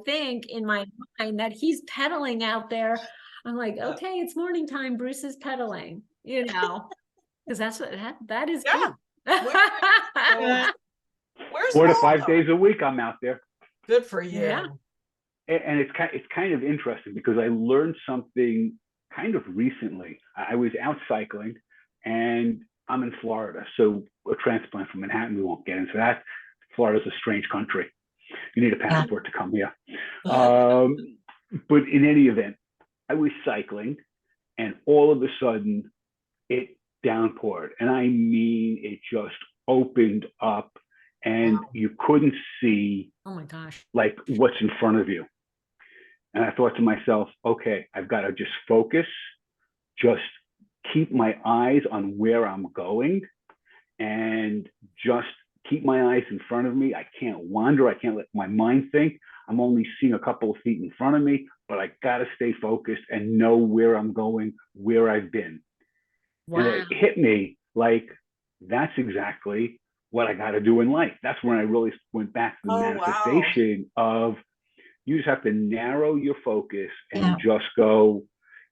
think in my mind that he's pedaling out there. I'm like, okay, it's morning time. Bruce is pedaling, because that's what that is. Yeah. Good. Where's 4 to Waldo? 5 days a week I'm out there. Good for you. Yeah. And it's kind of interesting because I learned something kind of recently. I was out cycling, and I'm in Florida, so a transplant from Manhattan. We won't get into that. Florida's a strange country. You need a passport to come here. But in any event, I was cycling, and all of a sudden, it downpoured, and I mean, it just opened up, and you couldn't see, Oh my gosh, like, what's in front of you. And I thought to myself, okay, I've got to just focus, just keep my eyes on where I'm going, and just keep my eyes in front of me. I can't wander. I can't let my mind think. I'm only seeing a couple of feet in front of me, but I got to stay focused and know where I'm going, where I've been. wow. And it hit me like, that's exactly what I got to do in life. That's when I really went back to the manifestation of, you just have to narrow your focus and just go,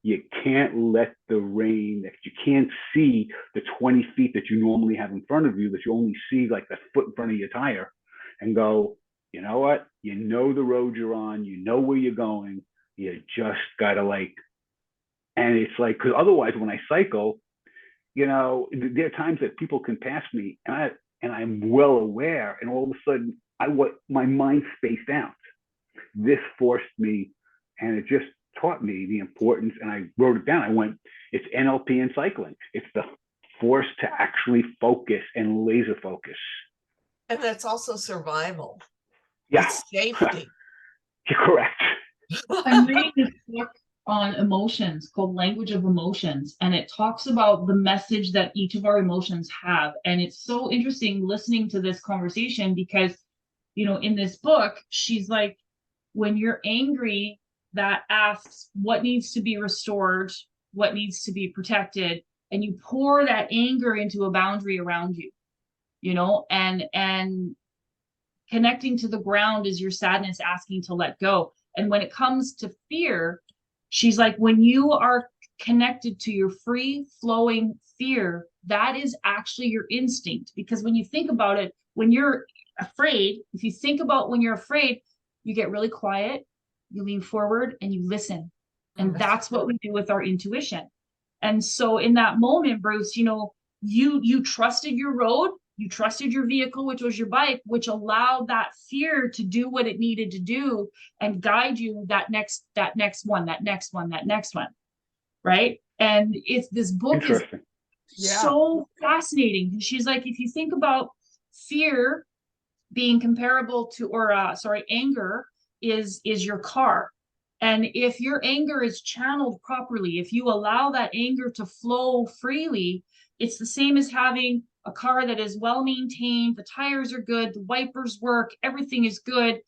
you can't let the rain, that you can't see the 20 feet that you normally have in front of you, that you only see like the foot in front of your tire, and go, you know what? You know the road you're on, you know where you're going, you just gotta and it's like, because otherwise when I cycle, there are times that people can pass me and I'm well aware, and all of a sudden my mind spaced out. This forced me, and it just taught me the importance, and I wrote it down. I went, it's NLP and cycling. It's the force to actually focus and laser focus. And that's also survival. Yeah. It's safety. You're correct. I'm reading this book on emotions called Language of Emotions, and it talks about the message that each of our emotions have. And it's so interesting listening to this conversation because, in this book, she's like, when you're angry, that asks what needs to be restored, what needs to be protected, and you pour that anger into a boundary around you, and connecting to the ground is your sadness asking to let go. And when it comes to fear, she's like, when you are connected to your free flowing fear, that is actually your instinct. Because when you think about it, when you're afraid, if you think about when you're afraid, you get really quiet, you lean forward, and you listen. And that's what we do with our intuition. And so in that moment, Bruce, you trusted your road, you trusted your vehicle, which was your bike, which allowed that fear to do what it needed to do and guide you that next one, right? And it's this book is Interesting. so fascinating. And she's like, if you think about fear being comparable to, or anger is your car. And if your anger is channeled properly, if you allow that anger to flow freely, it's the same as having a car that is well maintained, the tires are good, the wipers work, everything is good.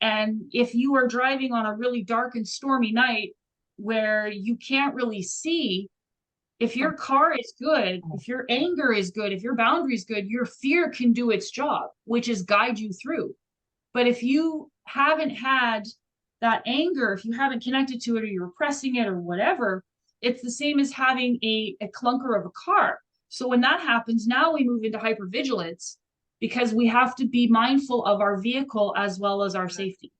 And if you are driving on a really dark and stormy night where you can't really see, if your car is good, if your anger is good, if your boundary is good, your fear can do its job, which is guide you through. But if you haven't had that anger, if you haven't connected to it, or you're repressing it or whatever, it's the same as having a clunker of a car. So when that happens, now we move into hypervigilance because we have to be mindful of our vehicle as well as our safety.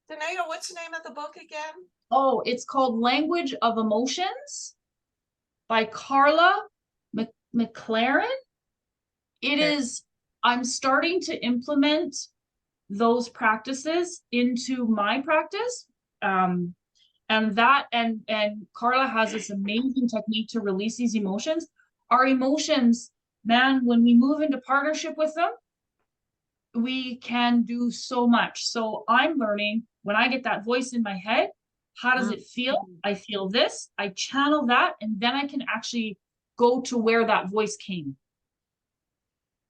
Danae, what's the name of the book again? Oh, it's called Language of Emotions by Carla McLaren. It is, I'm starting to implement those practices into my practice. And Carla has this amazing technique to release these emotions. Our emotions, man, when we move into partnership with them, we can do so much. So I'm learning, when I get that voice in my head, how does it feel? I feel this, I channel that, and then I can actually go to where that voice came.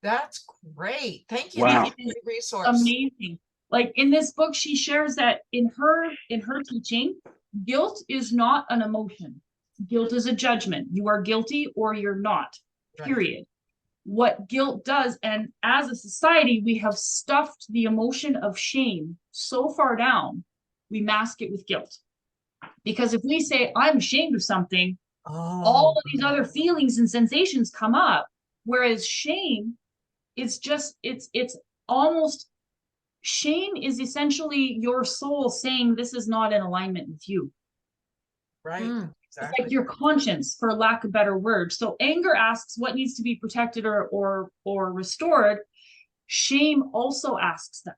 That's great. Thank you. Wow. That's a great resource. Amazing. Like in this book, she shares that in her teaching, guilt is not an emotion. Guilt is a judgment. You are guilty or you're not, period. Right. What guilt does, and as a society, we have stuffed the emotion of shame so far down, we mask it with guilt. Because if we say, I'm ashamed of something, all of these other feelings and sensations come up. Whereas shame, it's just, it's almost, shame is essentially your soul saying this is not in alignment with you. Right. Exactly. Exactly. It's like your conscience, for lack of better word. So anger asks what needs to be protected or restored. Shame also asks that.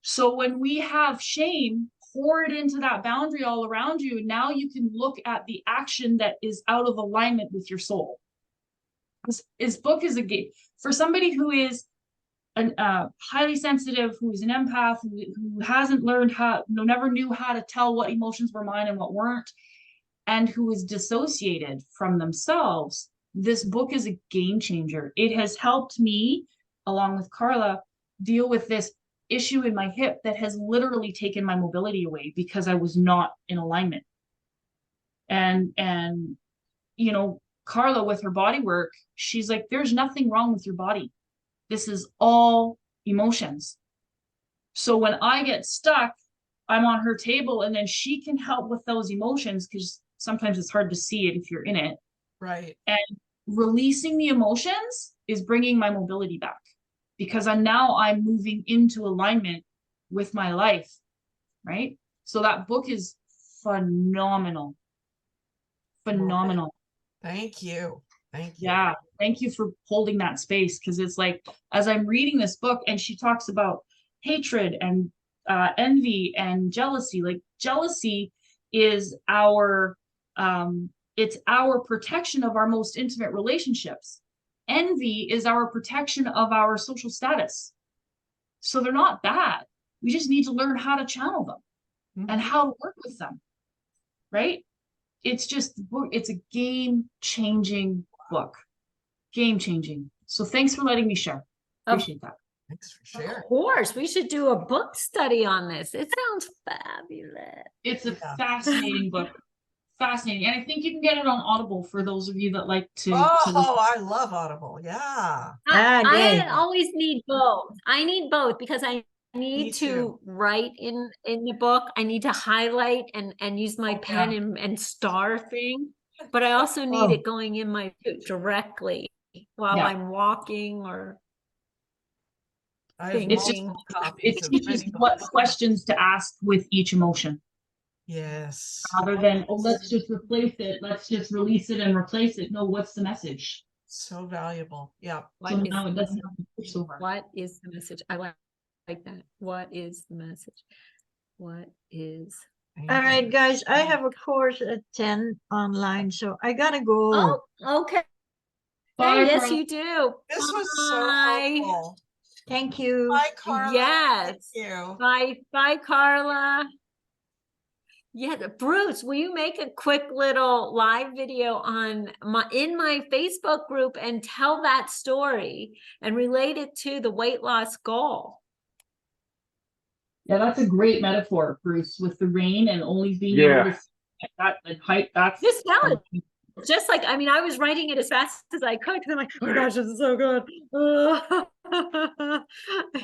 So when we have shame poured into that boundary all around you, now you can look at the action that is out of alignment with your soul. This book is a game for somebody who is highly sensitive, who is an empath, who hasn't learned how, never knew how to tell what emotions were mine and what weren't, and who is dissociated from themselves. This book is a game changer. It has helped me, along with Carla, deal with this issue in my hip that has literally taken my mobility away because I was not in alignment. And you know, Carla, with her body work, she's like, there's nothing wrong with your body. This is all emotions. So when I get stuck, I'm on her table, and then she can help with those emotions, because sometimes it's hard to see it if you're in it. Right. And releasing the emotions is bringing my mobility back, because I'm moving into alignment with my life, right? So that book is phenomenal. Phenomenal. Thank you. Thank you. Yeah, thank you for holding that space, because it's like, as I'm reading this book, and she talks about hatred and envy and jealousy. Like, jealousy is it's our protection of our most intimate relationships. Envy is our protection of our social status. So they're not bad. We just need to learn how to channel them and how to work with them, right? It's just, it's a game-changing book. Game-changing. So thanks for letting me share. Appreciate that. Thanks for sharing. Of course, we should do a book study on this. It sounds fabulous. It's a fascinating book. Fascinating. And I think you can get it on Audible for those of you that like to. I love Audible. Yeah. I always need both. I need both because I need to write in the book. I need to highlight and use my pen and star thing. But I also need it going in my directly while I'm walking or thinking. It teaches what questions to ask with each emotion. Yes. Rather than, oh, let's just replace it. Let's just release it and replace it. No, what's the message? So valuable. Yeah. So now it doesn't have to push over. What is the message? I like that. What is the message? What is All right, guys, I have a course at 10 online, so I gotta go. Oh, okay. Bye, Yes, Carla. you do. This was so Bye. helpful. Thank you. Bye, Carla. Yes. Thank you. Bye, Carla. Yeah, Bruce, will you make a quick little live video on in my Facebook group and tell that story and relate it to the weight loss goal? Yeah, that's a great metaphor, Bruce, with the rain and only being Yeah. able to see that and height. That's Just tell it. Just like, I mean, I was writing it as fast as I could because I'm like, oh my gosh, this is so good.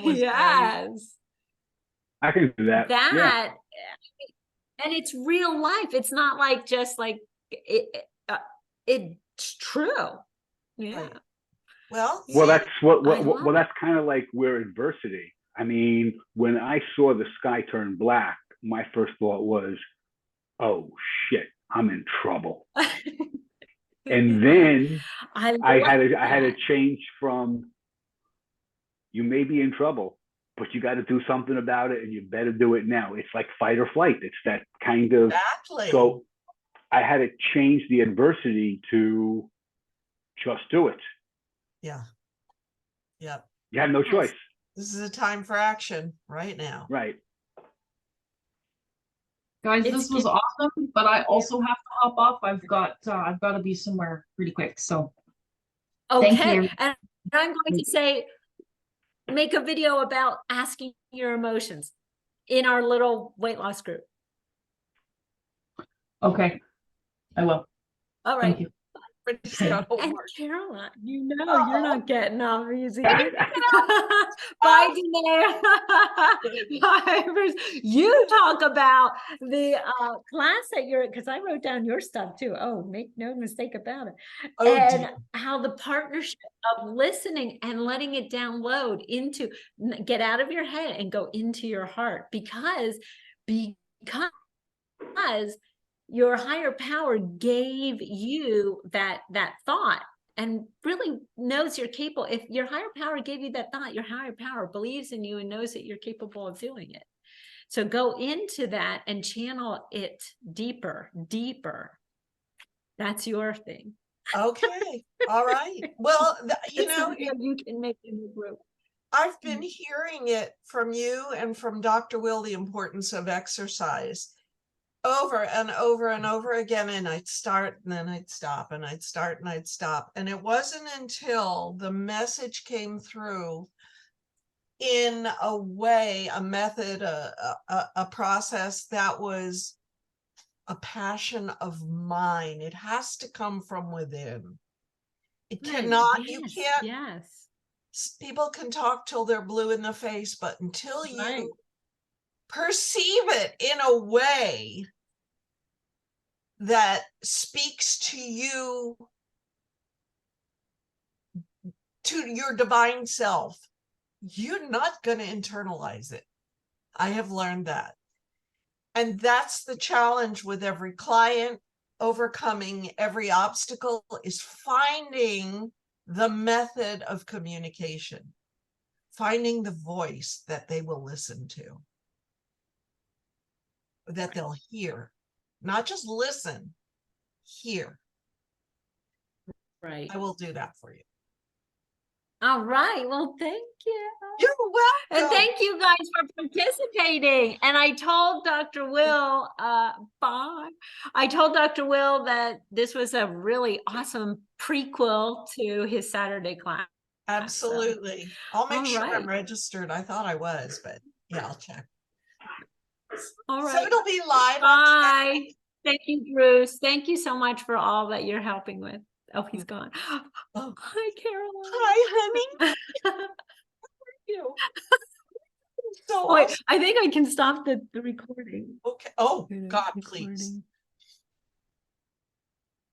Yes. I can do that. Yeah. That, and it's real life. It's not like just like it's true. Yeah. Right. Well, Well, see, that's what I love well, that's kind of like where adversity. I mean, when I saw the sky turn black, my first thought was, "Oh shit, I'm in trouble." And then I had that. to change from, "You may be in trouble, but you got to do something about it, and you better do it now." It's like fight or flight. It's that kind of. exactly. So I had to change the adversity to just do it. Yeah. Yep. You have no choice. This is a time for action right now. Right. Guys, It's this was awesome, but I also have to hop off. I've got to be somewhere pretty quick. So thank Okay. you. And I'm going to say, make a video about asking your emotions in our little weight loss group. Okay, I will. All right. Thank you. Brittany's got And homework. Caroline, you know you're not getting off easy. Bye, Danae. Bye, Bruce. You talk about the class that you're, because I wrote down your stuff too. Oh, make no mistake about it. Oh, And dear. how the partnership of listening and letting it download into, get out of your head and go into your heart, because your higher power gave you that thought and really knows you're capable. If your higher power gave you that thought, your higher power believes in you and knows that you're capable of doing it. So go into that and channel it deeper. That's your thing. Okay. All right. Well, you know, you can make in the group. I've been hearing it from you and from Dr. Will, the importance of exercise over and over and over again. And I'd start and then I'd stop and I'd start and I'd stop. And it wasn't until the message came through in a way, a method, a process that was a passion of mine. It has to come from within. It cannot, you can't. Yes. People can talk till they're blue in the face, but until you perceive it in a way that speaks to you, to your divine self, you're not going to internalize it. I have learned that. And that's the challenge with every client. Overcoming every obstacle is finding the method of communication, finding the voice that they will listen to, that they'll hear, not just listen, hear. Right. I will do that for you. All right. Well, thank you. You're welcome. And thank you guys for participating. And I told Dr. Will, bye. I told Dr. Will that this was a really awesome prequel to his Saturday class. Absolutely. I'll make sure I'm right. registered. I thought I was, but yeah, I'll check. All right. So it'll be live. Bye. Thank you, Bruce. Thank you so much for all that you're helping with. Oh, he's gone. Oh. Hi, Caroline. Hi, honey. You. So Wait, awesome. I think I can stop the recording. Okay. Oh, Wait, God, recording. please.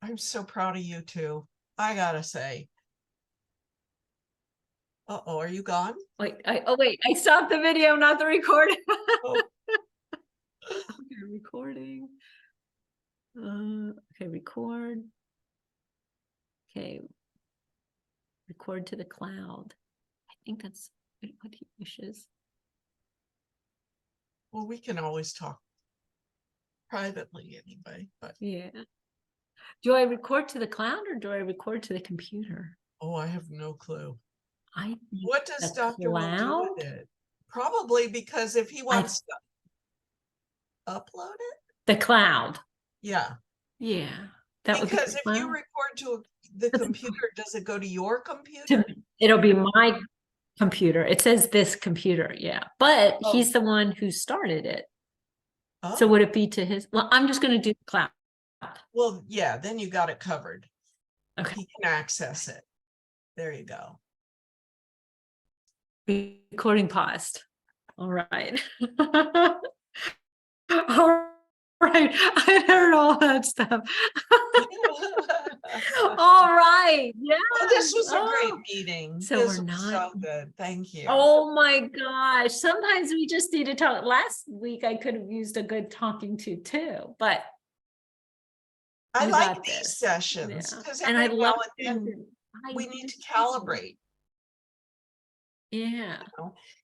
I'm so proud of you too. I gotta say. Uh-oh, are you gone? Wait, wait, I stopped the video, not the recording. Oh. Okay, recording. Okay, record. Okay. Record to the cloud. I think that's what he wishes. Well, we can always talk. privately anyway, but Yeah. Do I record to the cloud or do I record to the computer? oh, I have no clue. I think What does the Dr. Will do cloud? with it? Probably because if he wants to upload it, The cloud. yeah. Yeah. That would be Because the if you cloud. record to the computer, does it go to your To- computer? It'll be my computer. It says this computer, yeah. But Oh. he's the one who started it. So Oh, would it be to his? Well, I'm just going to do the cloud. well, yeah, then you got it covered. Okay. He can access it. There you go. Recording paused. All right. All right. I heard all that stuff. All right. Yeah. Well, this was a great Oh. meeting. So This we're was not- so good. Thank you. Oh my gosh. Sometimes we just need to talk. Last week I could have used a good talking to too, but I we like got these this. sessions Yeah. because And I every now love and then we need to calibrate, Yeah.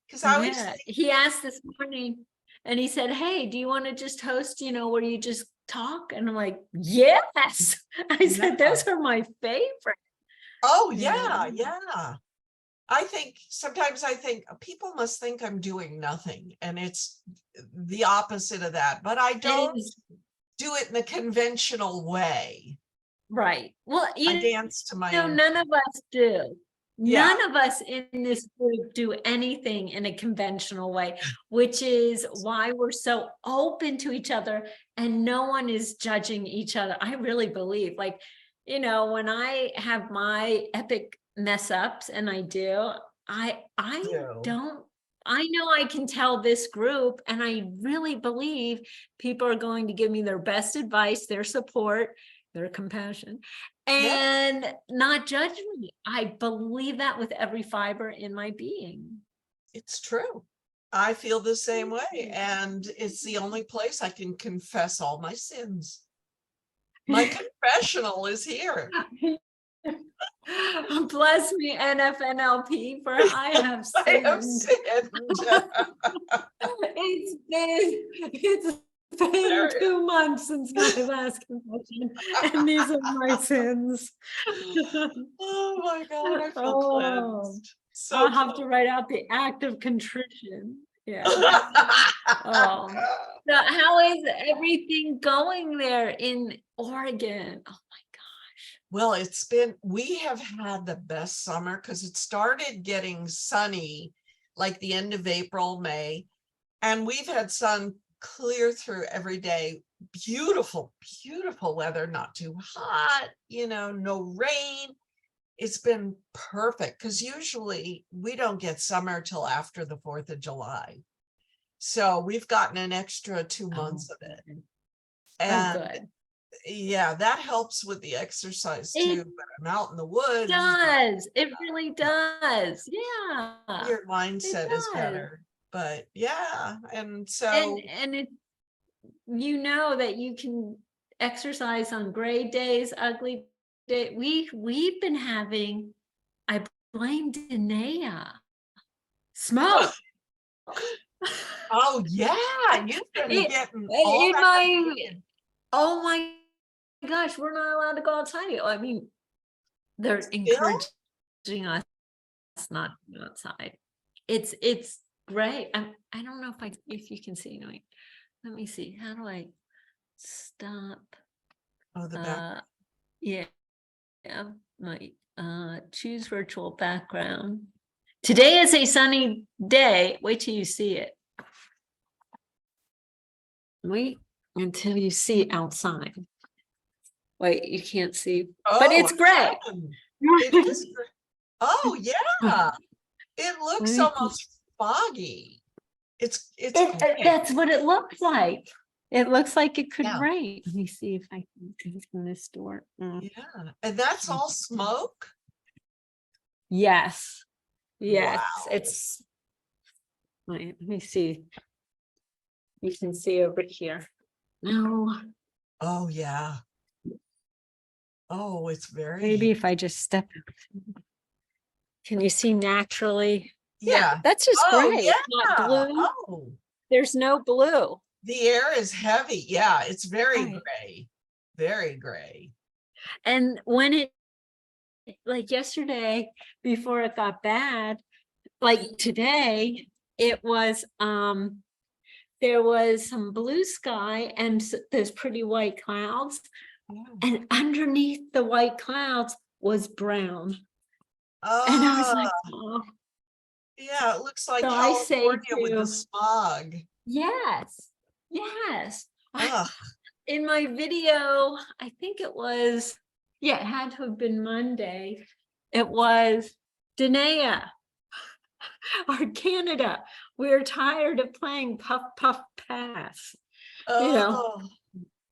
because I always Yeah. think, He asked this morning and he said, hey, do you want to just host, where you just talk? And I'm like, yes. I said, Yeah. those are my favorite. oh Yeah. yeah. I think sometimes I think people must think I'm doing nothing, and it's the opposite of that. But I don't is- do it in the conventional way. Right. Well, I dance to my own. none of us do. Yeah. None of us in this group do anything in a conventional way, which is why we're so open to each other and no one is judging each other. I really believe, like, when I have my epic mess ups, and I do, I don't, I know I can tell this group, and I really believe people are going to give me their best advice, their support, their compassion, and not judge me. I believe that with every fiber in my being. It's true. I feel the same way, and it's the only place I can confess all my sins. My confessional is here. Bless me, NLP, for I have I have sinned. sinned. It's been 2 months since my last confession, and these are my sins. Oh my God, I feel Oh, cleansed. So I'll have to write out the act of contrition. Yeah. Oh. So how is everything going there in Oregon? Oh my gosh. Well, we have had the best summer because it started getting sunny like the end of April, May, and we've had sun clear through every day. Beautiful, beautiful weather, not too hot, no rain. It's been perfect because usually we don't get summer till after the 4th of July. So we've gotten an extra 2 months of it. And good. yeah, that helps with the exercise too. But I'm out in the woods. It really does. Yeah. Your mindset is better. But yeah, and so and it, that you can exercise on gray days, ugly day. We've been having, I blame Danae, smoke. oh yeah, you've been getting all that. Oh my gosh, we're not allowed to go outside. I mean, they're encouraging us not to go outside. It's great. I don't know if you can see. Wait, let me see. How do I stop? Oh, the back. Yeah. My choose virtual background. Today is a sunny day. Wait till you see it. Wait until you see outside. Wait, you can't see, but it's gray. It is gray. Oh yeah, it looks almost foggy. That's what it looks like. It looks like it could Yeah. rain. Let me see if I can open this door. Yeah, and that's all smoke. Yes. Yes, Wow. it's. Wait, let me see. You can see over here. No, Oh yeah. Oh, it's very. maybe if I just step. Can you see naturally? Yeah. That's just Oh gray. yeah. It's not blue. Oh. There's no blue. The air is heavy. Yeah, it's very Right. gray. Very gray. And when it, like yesterday, before it got bad, like today, it was, there was some blue sky and those pretty white clouds. And underneath the white clouds was brown. And I was like, oh. Yeah, it looks like So I say California with the to- smog. Yes, yes. Ugh. In my video, I think it was, yeah, it had to have been Monday. It was Danae or Canada. We're tired of playing puff, puff, pass. You know.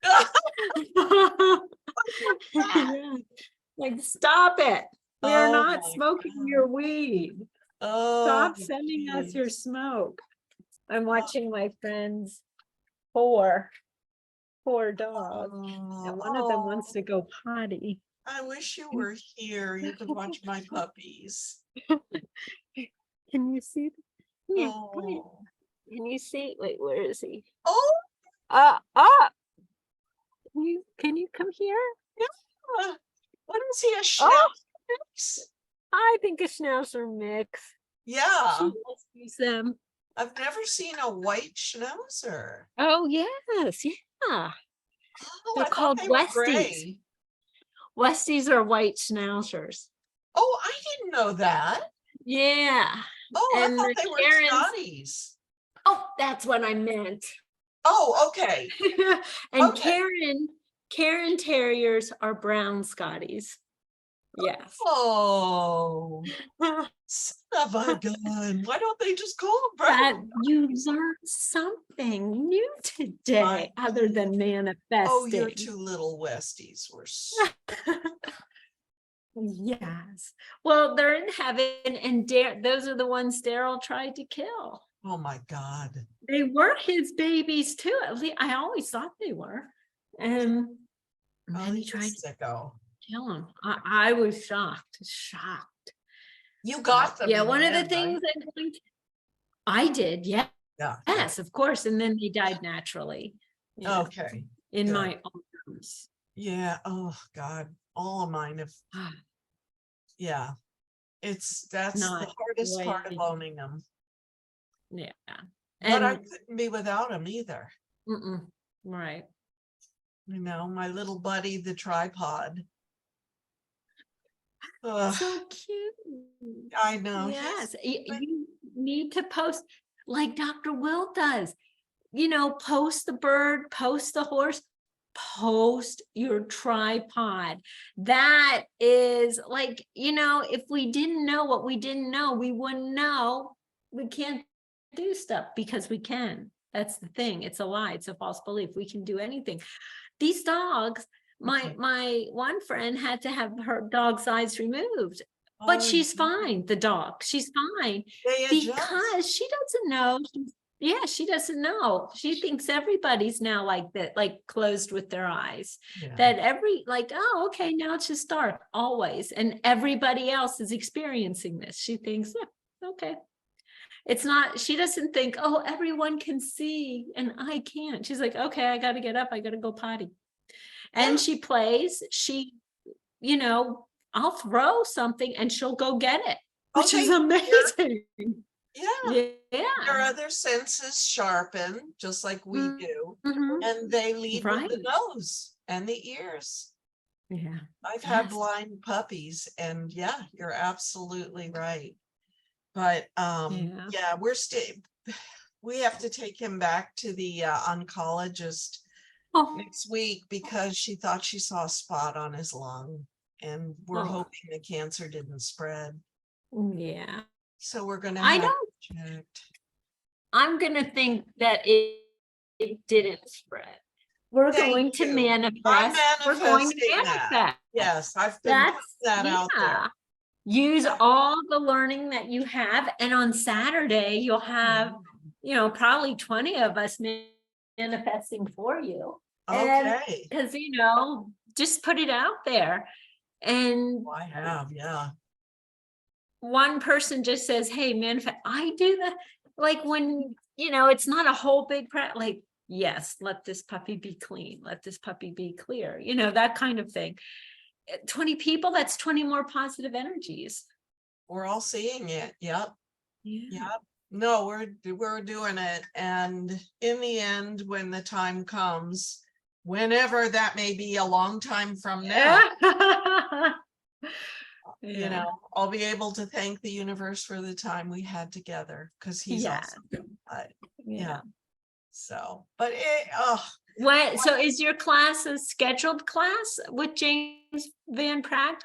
Oh. Yeah. Like, stop it. We are Oh not my smoking God. your weed. Oh, Stop sending us your geez. smoke. I'm watching my friends, four dogs, and one of them wants to go potty. I wish you were here. You could watch my puppies. Can you see? Yeah, come here. Oh. Can you see? Wait, where is he? Oh, Up. Can you come here? yeah. What is he, a Oh. schnauzer? I think a schnauzer mix. Yeah, She rescues them. I've never seen a white schnauzer. Oh yes, yeah. Oh, They're I thought called they were Westies. gray. Westies are white schnauzers. Oh, I didn't know that. Yeah. Oh, And I thought the they were Karens- Scotties. Oh, that's what I meant. Oh, okay. And Okay. Karen Terriers are brown Scotties. Yes. Oh, son of a gun. Why don't they just call them That brown? you learned something new today, other than manifesting. Oh, your two little Westies were so Yes. Well, they're in heaven, and those are the ones Daryl tried to kill. oh my God. They were his babies too. At least I always thought they were. And Oh, then he he's a tried to sicko. kill him. I was shocked. You got them. Yeah, in one of the end, things right? I did, yeah. Yeah. Yes, of course. And then they died naturally. you know, Okay. In good. my arms. Yeah. Oh God. All of mine have. Yeah. That's the Not hardest part of way- owning them. Yeah. But I And couldn't be without them either. right. You know, my little buddy, the tripod. Ugh, So cute. I know. Yes. You need to post like Dr. Will does. You know, post the bird, post the horse, post your tripod. That is like, you know, if we didn't know what we didn't know, we wouldn't know we can't do stuff, because we can. That's the thing. It's a lie. It's a false belief. We can do anything. These dogs, my one friend had to have her dog's eyes removed, but Oh, she's yeah. fine. The dog, she's fine They adjust. because she doesn't know. Yeah, she doesn't know. She thinks everybody's now like that, like closed with their eyes. Yeah. That oh, okay, now it's just dark always. And everybody else is experiencing this. She thinks, yeah, okay. It's not, she doesn't think, oh, everyone can see and I can't. She's like, okay, I got to get up. I got to go potty. And she plays, you know, I'll throw something and she'll go get it, which is amazing. Yeah. Yeah. Their other senses sharpen just like we do. Mhm. And they lead with the Right. nose and the ears. Yeah. I've had Yes. blind puppies, and yeah, you're absolutely right. But yeah, we have to take him back to the oncologist Oh, next week because she thought she saw a spot on his lung, and we're Oh. hoping the cancer didn't spread. yeah. So we're gonna I have don't, it checked. I'm gonna think that it didn't spread. We're Thank going to you. manifest. We're going to manifesting that. manifest. Yes, I've been putting that out there. Use all the learning that you have, and on Saturday you'll have, you know, probably 20 of us manifesting for you. Okay. Because, you know, just put it out there. And I have, yeah. one person just says, hey, manifest. I do that. Like when, you know, it's not a whole big like yes, let this puppy be clean, let this puppy be clear, you know, that kind of thing. 20 people, that's 20 more positive energies. We're all seeing it. Yep. Yeah. Yep. No, we're doing it. And in the end, when the time comes, whenever that may be, a long time from now, you know, I'll be able to thank the universe for the time we had together, because he's awesome. Yeah. So, but What, so is your class a scheduled class with James Van Praagh?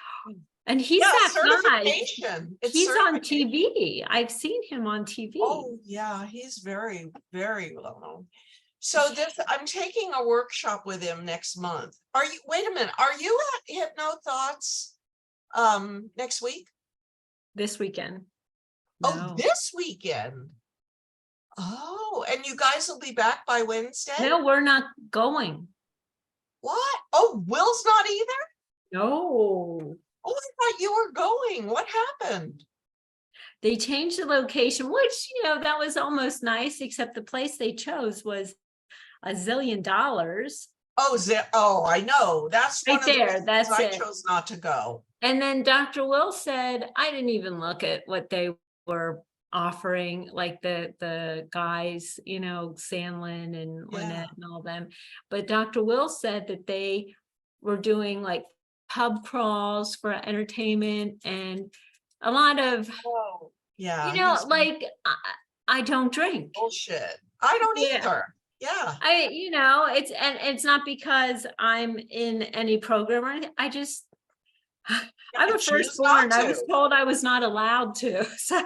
And he's that guy. certification. It's He's on certification. TV. I've seen him on TV. Oh yeah, he's very, very well known. So I'm taking a workshop with him next month. Wait a minute, are you at Hypno Thoughts next week? This weekend. Oh, No. this weekend. Oh, and you guys will be back by Wednesday? No, we're not going. What? Oh, Will's not either? No. Oh, I thought you were going. What happened? They changed the location, which, you know, that was almost nice, except the place they chose was $1 zillion. Oh, I know. That's Right one of the there, reasons that's I it. chose not to go. And then Dr. Will said, I didn't even look at what they were offering, like the guys, you know, Sandlin and Lynette and all them. But Dr. Will said that they were doing like pub crawls for entertainment and a lot of, Yeah. you know, like I don't drink. Bullshit. I don't either. Yeah. You know, it's not because I'm in any program or anything. I just, I'm a firstborn. I was told I was not allowed to. So,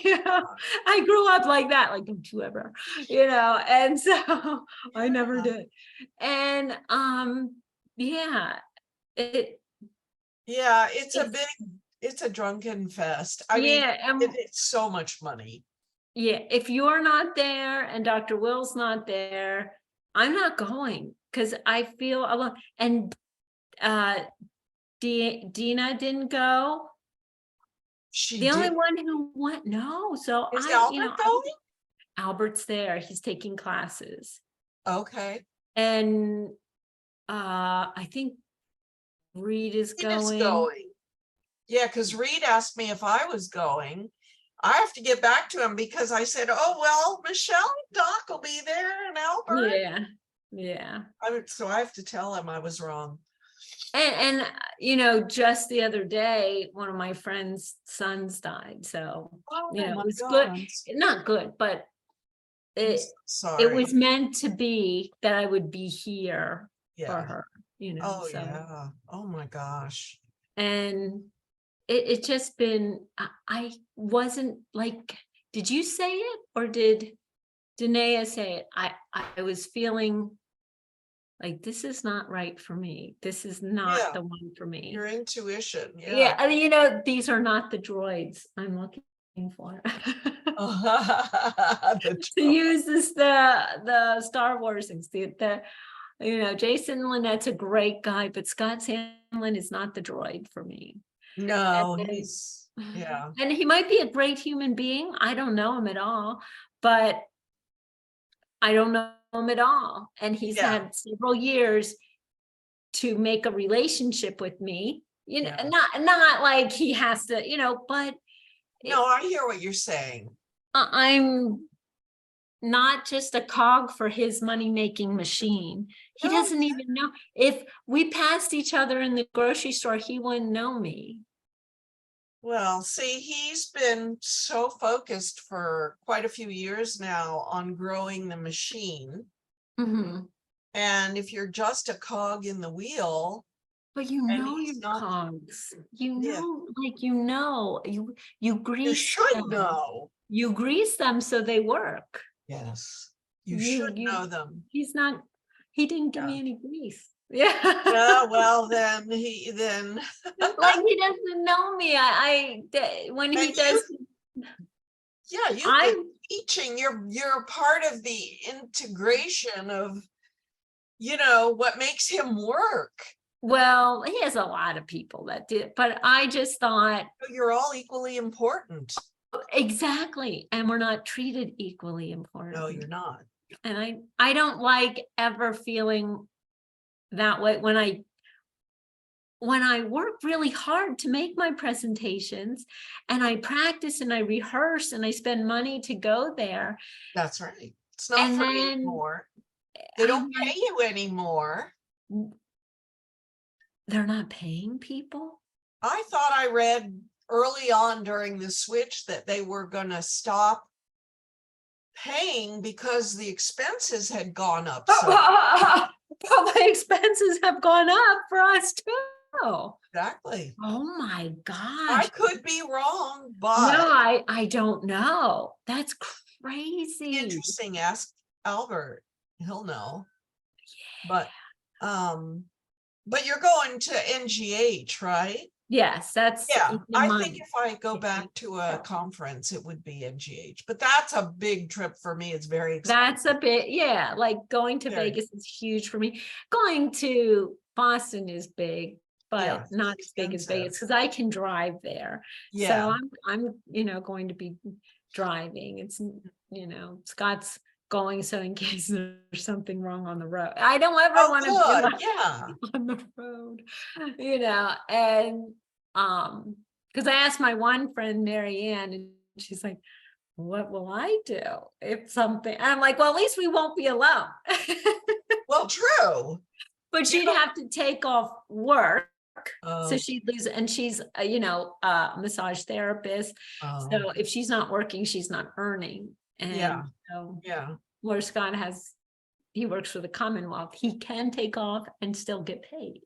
you know, I grew up like that, like, don't you ever, you know, and so I never did. And, it's a drunken fest. I mean, it's so much money. Yeah, if you're not there and Dr. Will's not there, I'm not going because I feel alone. And Dina didn't go. The only one who went, no. So is Albert going? Albert's there. He's taking classes. Okay. And I think Reed is going. Yeah, because Reed asked me if I was going. I have to get back to him because I said, oh, well, Michelle and Doc will be there and Albert. Yeah. So I have to tell him I was wrong. And you know, just the other day, one of my friend's sons died. So, you know, it was good. Not good, but it was meant to be that I would be here for her, you know. Oh, yeah. Oh, my gosh. And it just been, I wasn't like, did you say it or did Danae say it? I was feeling like, this is not right for me. This is not the one for me. Your intuition. Yeah. I mean, you know, these are not the droids I'm looking for. To use the Star Wars things, you know, Jason Lynette's a great guy, but Scott Sandlin is not the droid for me. No, and he might be a great human being. I don't know him at all, but I don't know him at all. And he's had several years to make a relationship with me, you know, not like he has to, you know, but no, I hear what you're saying. I'm not just a cog for his money-making machine. He doesn't even know. If we passed each other in the grocery store, he wouldn't know me. Well, see, he's been so focused for quite a few years now on growing the machine. Mm-hmm. And if you're just a cog in the wheel, but you know your cogs, you know, like, you know, you grease you should them. know. You grease them so they work. Yes, you should know them. He didn't give me any grease. Yeah. Well, then like he doesn't know me. When he does. You've been teaching. You're part of the integration of, you know, what makes him work. Well, he has a lot of people that did, but I just thought you're all equally important. Exactly. And we're not treated equally important. No, you're not. And I don't like ever feeling that way when I work really hard to make my presentations and I practice and I rehearse and I spend money to go there. That's right. It's not And free then anymore. They don't I'm pay like, you anymore. they're not paying people? I thought I read early on during the switch that they were going to stop paying because the expenses had gone up. So Well, the expenses have gone up for us too. exactly. Oh my I gosh. could be wrong, No, but I don't know. That's crazy. interesting. Ask Albert. He'll know. But you're going to NGH, right? Yes, that's Yeah, in I my- think if I go back to a conference, it would be NGH, but that's a big trip for me. It's very expensive. That's a bit, yeah, like going to Very. Vegas is huge for me. Going to Boston is big, but Yeah, it's not as big as expensive. Vegas because I can drive there. Yeah. So I'm going to be driving. It's, Scott's going so in case there's something wrong on the road. I don't ever want to good. be Yeah. on the road, and because I asked my one friend Mary Ann, and she's like, what will I do if something, I'm like, well, at least we won't be alone. Well, true. But she'd have to take off work. Oh, So she'd lose, and she's a massage therapist. oh, So if she's not working, she's not earning. And Yeah. so yeah. where Scott he works for the Commonwealth, he can take off and still get paid.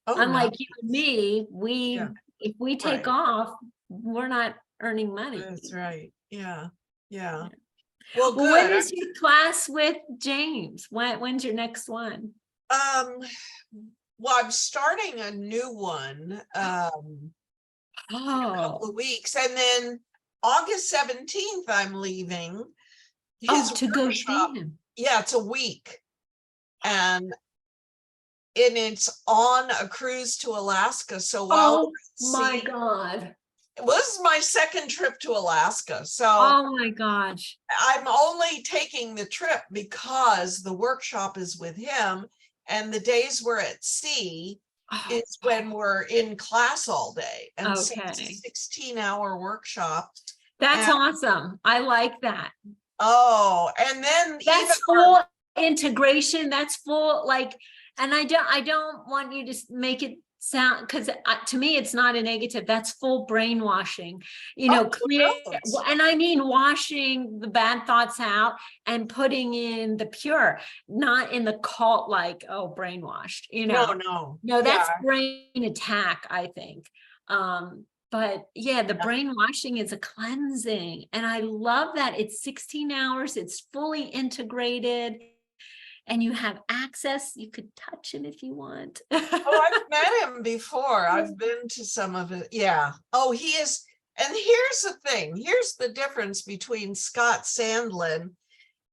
Oh, Unlike no. you and me, Yeah. if we take Right. off, we're not earning money. That's right. Yeah. Yeah. Well, Well, when good. is your class with James? When's your next one? Well, I'm starting a new one in a couple of weeks, and then August 17th, I'm leaving. To go see workshop. him. Yeah, it's a week. And it's on a cruise to Alaska. So while My God. this is my second trip to Alaska. So Oh my gosh. I'm only taking the trip because the workshop is with him. And the days we're at sea is when we're in class all day. And so it's a 16-hour workshop. That's awesome. I like that. Oh, and then that's full integration. That's full, and I don't want you to make it sound, because to me it's not a negative. That's full brainwashing, clear. And I mean washing the bad thoughts out and putting in the pure, not in the cult, brainwashed, No, that's brain attack, I think. But yeah, the brainwashing is a cleansing, and I love that it's 16 hours, it's fully integrated, and you have access. You could touch him if you want. Oh, I've met him before. I've been to some of it. Yeah. Oh, he is. And here's the thing. Here's the difference between Scott Sandlin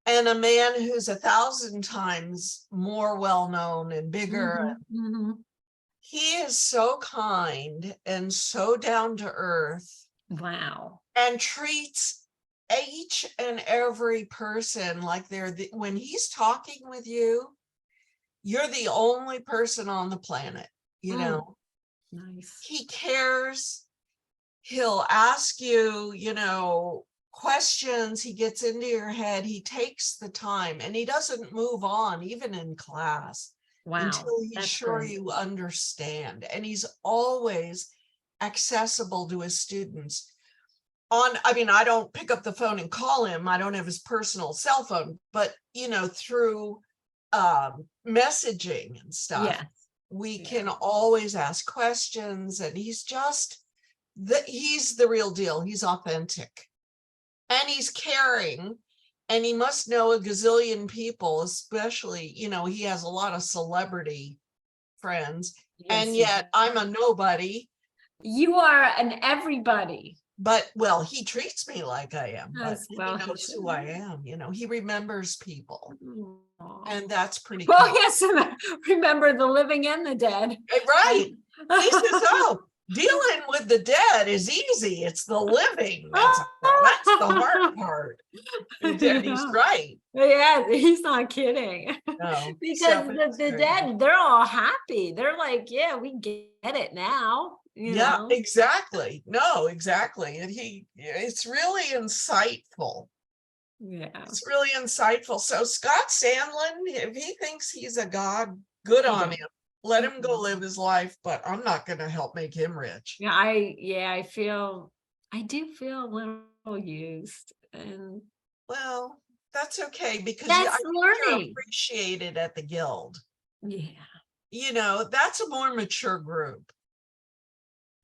and a man who's 1,000 times more well-known and bigger. Mm-hmm. He is so kind and so down to earth. Wow. And treats each and every person like when he's talking with you, you're the only person on the planet, Nice. He cares. He'll ask you, questions. He gets into your head. He takes the time, and he doesn't move on, even in class. Wow, until he's sure great. You understand. And he's always accessible to his students. I don't pick up the phone and call him. I don't have his personal cell phone, but through messaging and stuff, we can always ask questions, and he's he's the real deal. He's authentic, and he's caring. And he must know a gazillion people, especially, he has a lot of celebrity friends. Yes, and yet I'm a nobody. You are an everybody. But, he treats me like I am. But he knows who I am. He remembers people. Aww. And that's pretty cool. Well, yes, remember the living and the dead. Right. He says, Dealing with the dead is easy. It's the living. That's the hard part. And he's right. Yeah, he's not kidding. No, Because the dead, they're all happy. They're like, yeah, we get it now. You know? Exactly. No, exactly. And it's really insightful. Yeah. It's really insightful. So Scott Sandlin, if he thinks he's a god, good on him. Let him go live his life, but I'm not going to help make him rich. Yeah, I do feel a little used, and Well, that's okay, because that's I think you're learning. appreciated at the guild. Yeah. You know, that's a more mature group.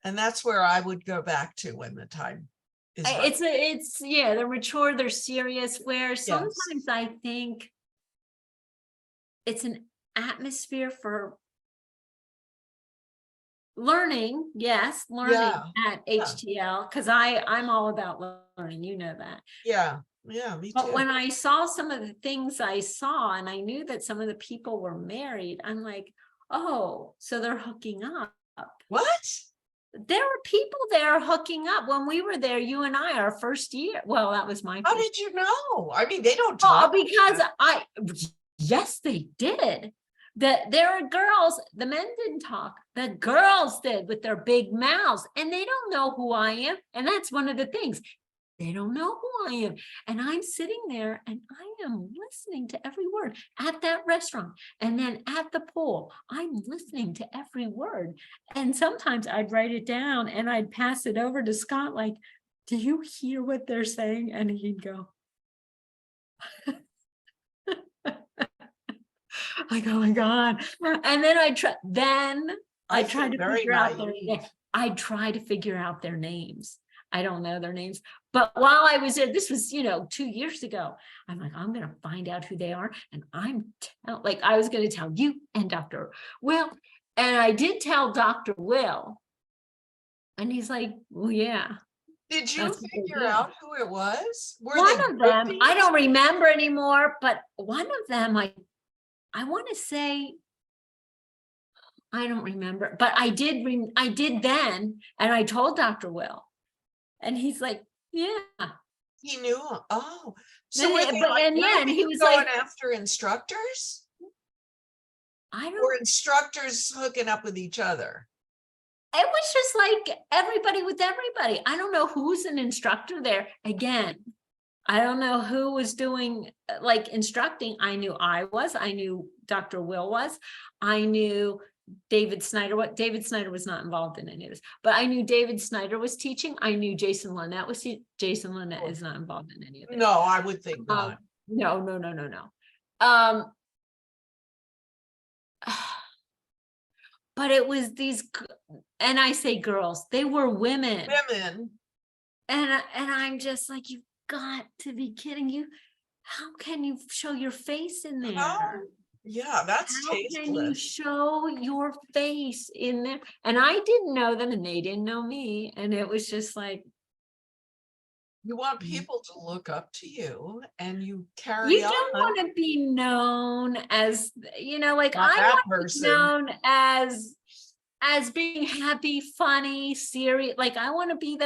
And that's where I would go back to when the time is right. It's they're mature, they're serious, where sometimes I think it's an atmosphere for learning, at HTL, because I'm all about learning, you know that. Yeah, me too. But when I saw some of the things I saw, and I knew that some of the people were married, I'm like, oh, so they're hooking up. What? There were people there hooking up when we were there, you and I, our first year. Well, that was my How first did you know? I mean, they don't talk. Because yes, they did. That there are girls, the men didn't talk, the girls did with their big mouths, and they don't know who I am. And that's one of the things. They don't know who I am. And I'm sitting there and I am listening to every word at that restaurant. And then at the pool, I'm listening to every word. And sometimes I'd write it down and I'd pass it over to Scott, like, do you hear what they're saying? And he'd go, like, oh my God. And then I try to figure out their names. I don't know their names. But while I was there, this was, 2 years ago, I'm like, I'm going to find out who they are. And I was going to tell you and Dr. Will. And I did tell Dr. Will. And he's like, well, yeah. Did you figure out who it was? One of them, I don't remember anymore, but one of them, I want to say, I don't remember, but I did then. And I told Dr. Will. And he's like, yeah. He knew. Oh, so and he was going like, after instructors? Or instructors hooking up with each other? It was just like everybody with everybody. I don't know who's an instructor there. Again, I don't know who was doing instructing. I knew I was. I knew Dr. Will was. I knew David Snyder. David Snyder was not involved in any of this, but I knew David Snyder was teaching. I knew Jason Lynette was Jason Lynette is not involved in any of this. No, I would think not. No. But it was these, and I say girls, they were women. And I'm just like, you've got to be kidding. How can you show your face in there? Yeah, that's tasteless. How can you show your face in there? And I didn't know them and they didn't know me. And it was just like, you want people to look up to you and you carry on. You don't want to be known as, I want to be known as being happy, funny, serious. Like I want to be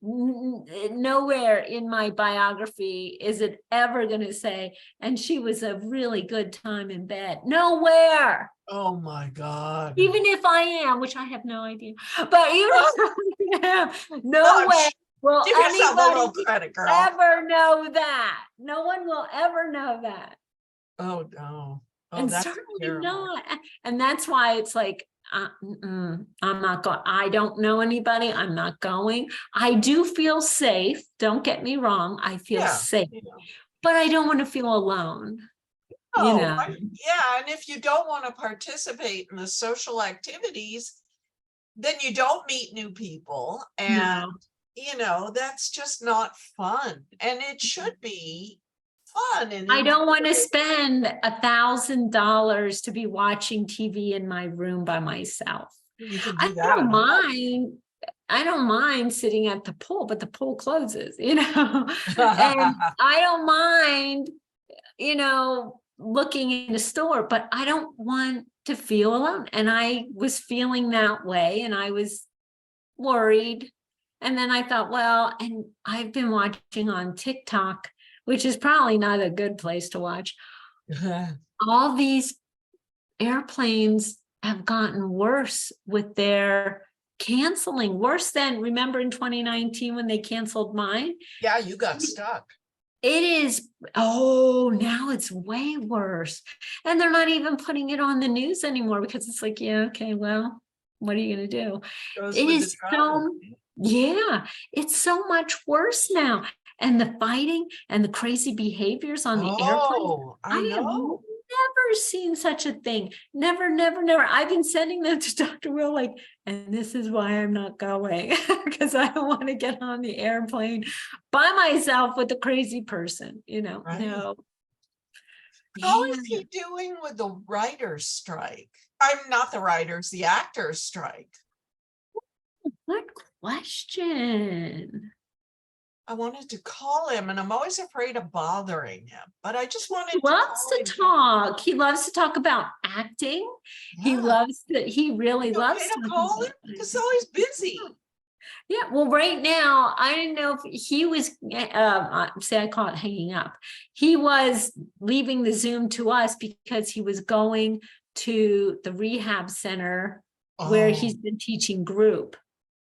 nowhere in my biography is it ever going to say, and she was a really good time in bed. Nowhere. Oh my God. Even if I am, which I have no idea, but even if I am, nowhere will anybody ever know that. No one will ever know that. Oh no. Oh, and certainly not. And that's why it's like, I'm not going. I don't know anybody. I'm not going. I do feel safe. Don't get me wrong. I feel safe, but I don't want to feel alone. Yeah. And if you don't want to participate in the social activities, then you don't meet new people. And, that's just not fun. And it should be fun. And I don't want to spend $1,000 to be watching TV in my room by myself. I don't mind sitting at the pool, but the pool closes, and I don't mind, looking in a store, but I don't want to feel alone. And I was feeling that way. And I was worried. And then I thought, well, and I've been watching on TikTok, which is probably not a good place to watch. All these airplanes have gotten worse with their canceling, worse than, remember in 2019 when they canceled mine? Yeah, you got stuck. It is, oh, now it's way worse. And they're not even putting it on the news anymore because it's like, yeah, okay, well, what are you going to do? Goes It with is the travel. so, yeah, it's so much worse now. And the fighting and the crazy behaviors on the airplane. Oh, I have know. never seen such a thing. Never, never, never. I've been sending them to Dr. Will, like, and this is why I'm not going, because I don't want to get on the airplane by myself with a crazy person, you know. Right. No. How Yeah. is he doing with the writer's strike? I'm not the writers, the actors strike. Good question. I wanted to call him and I'm always afraid of bothering him, but I just wanted He to loves call to him. talk. He loves to talk about acting. He Yeah. loves that. He really You loves okay to talking call him? about Because acting. he's always busy. Yeah, well, right now, I didn't know if he was, say I call it hanging up. He was leaving the Zoom to us because he was going to the rehab center where he's Oh. been teaching group.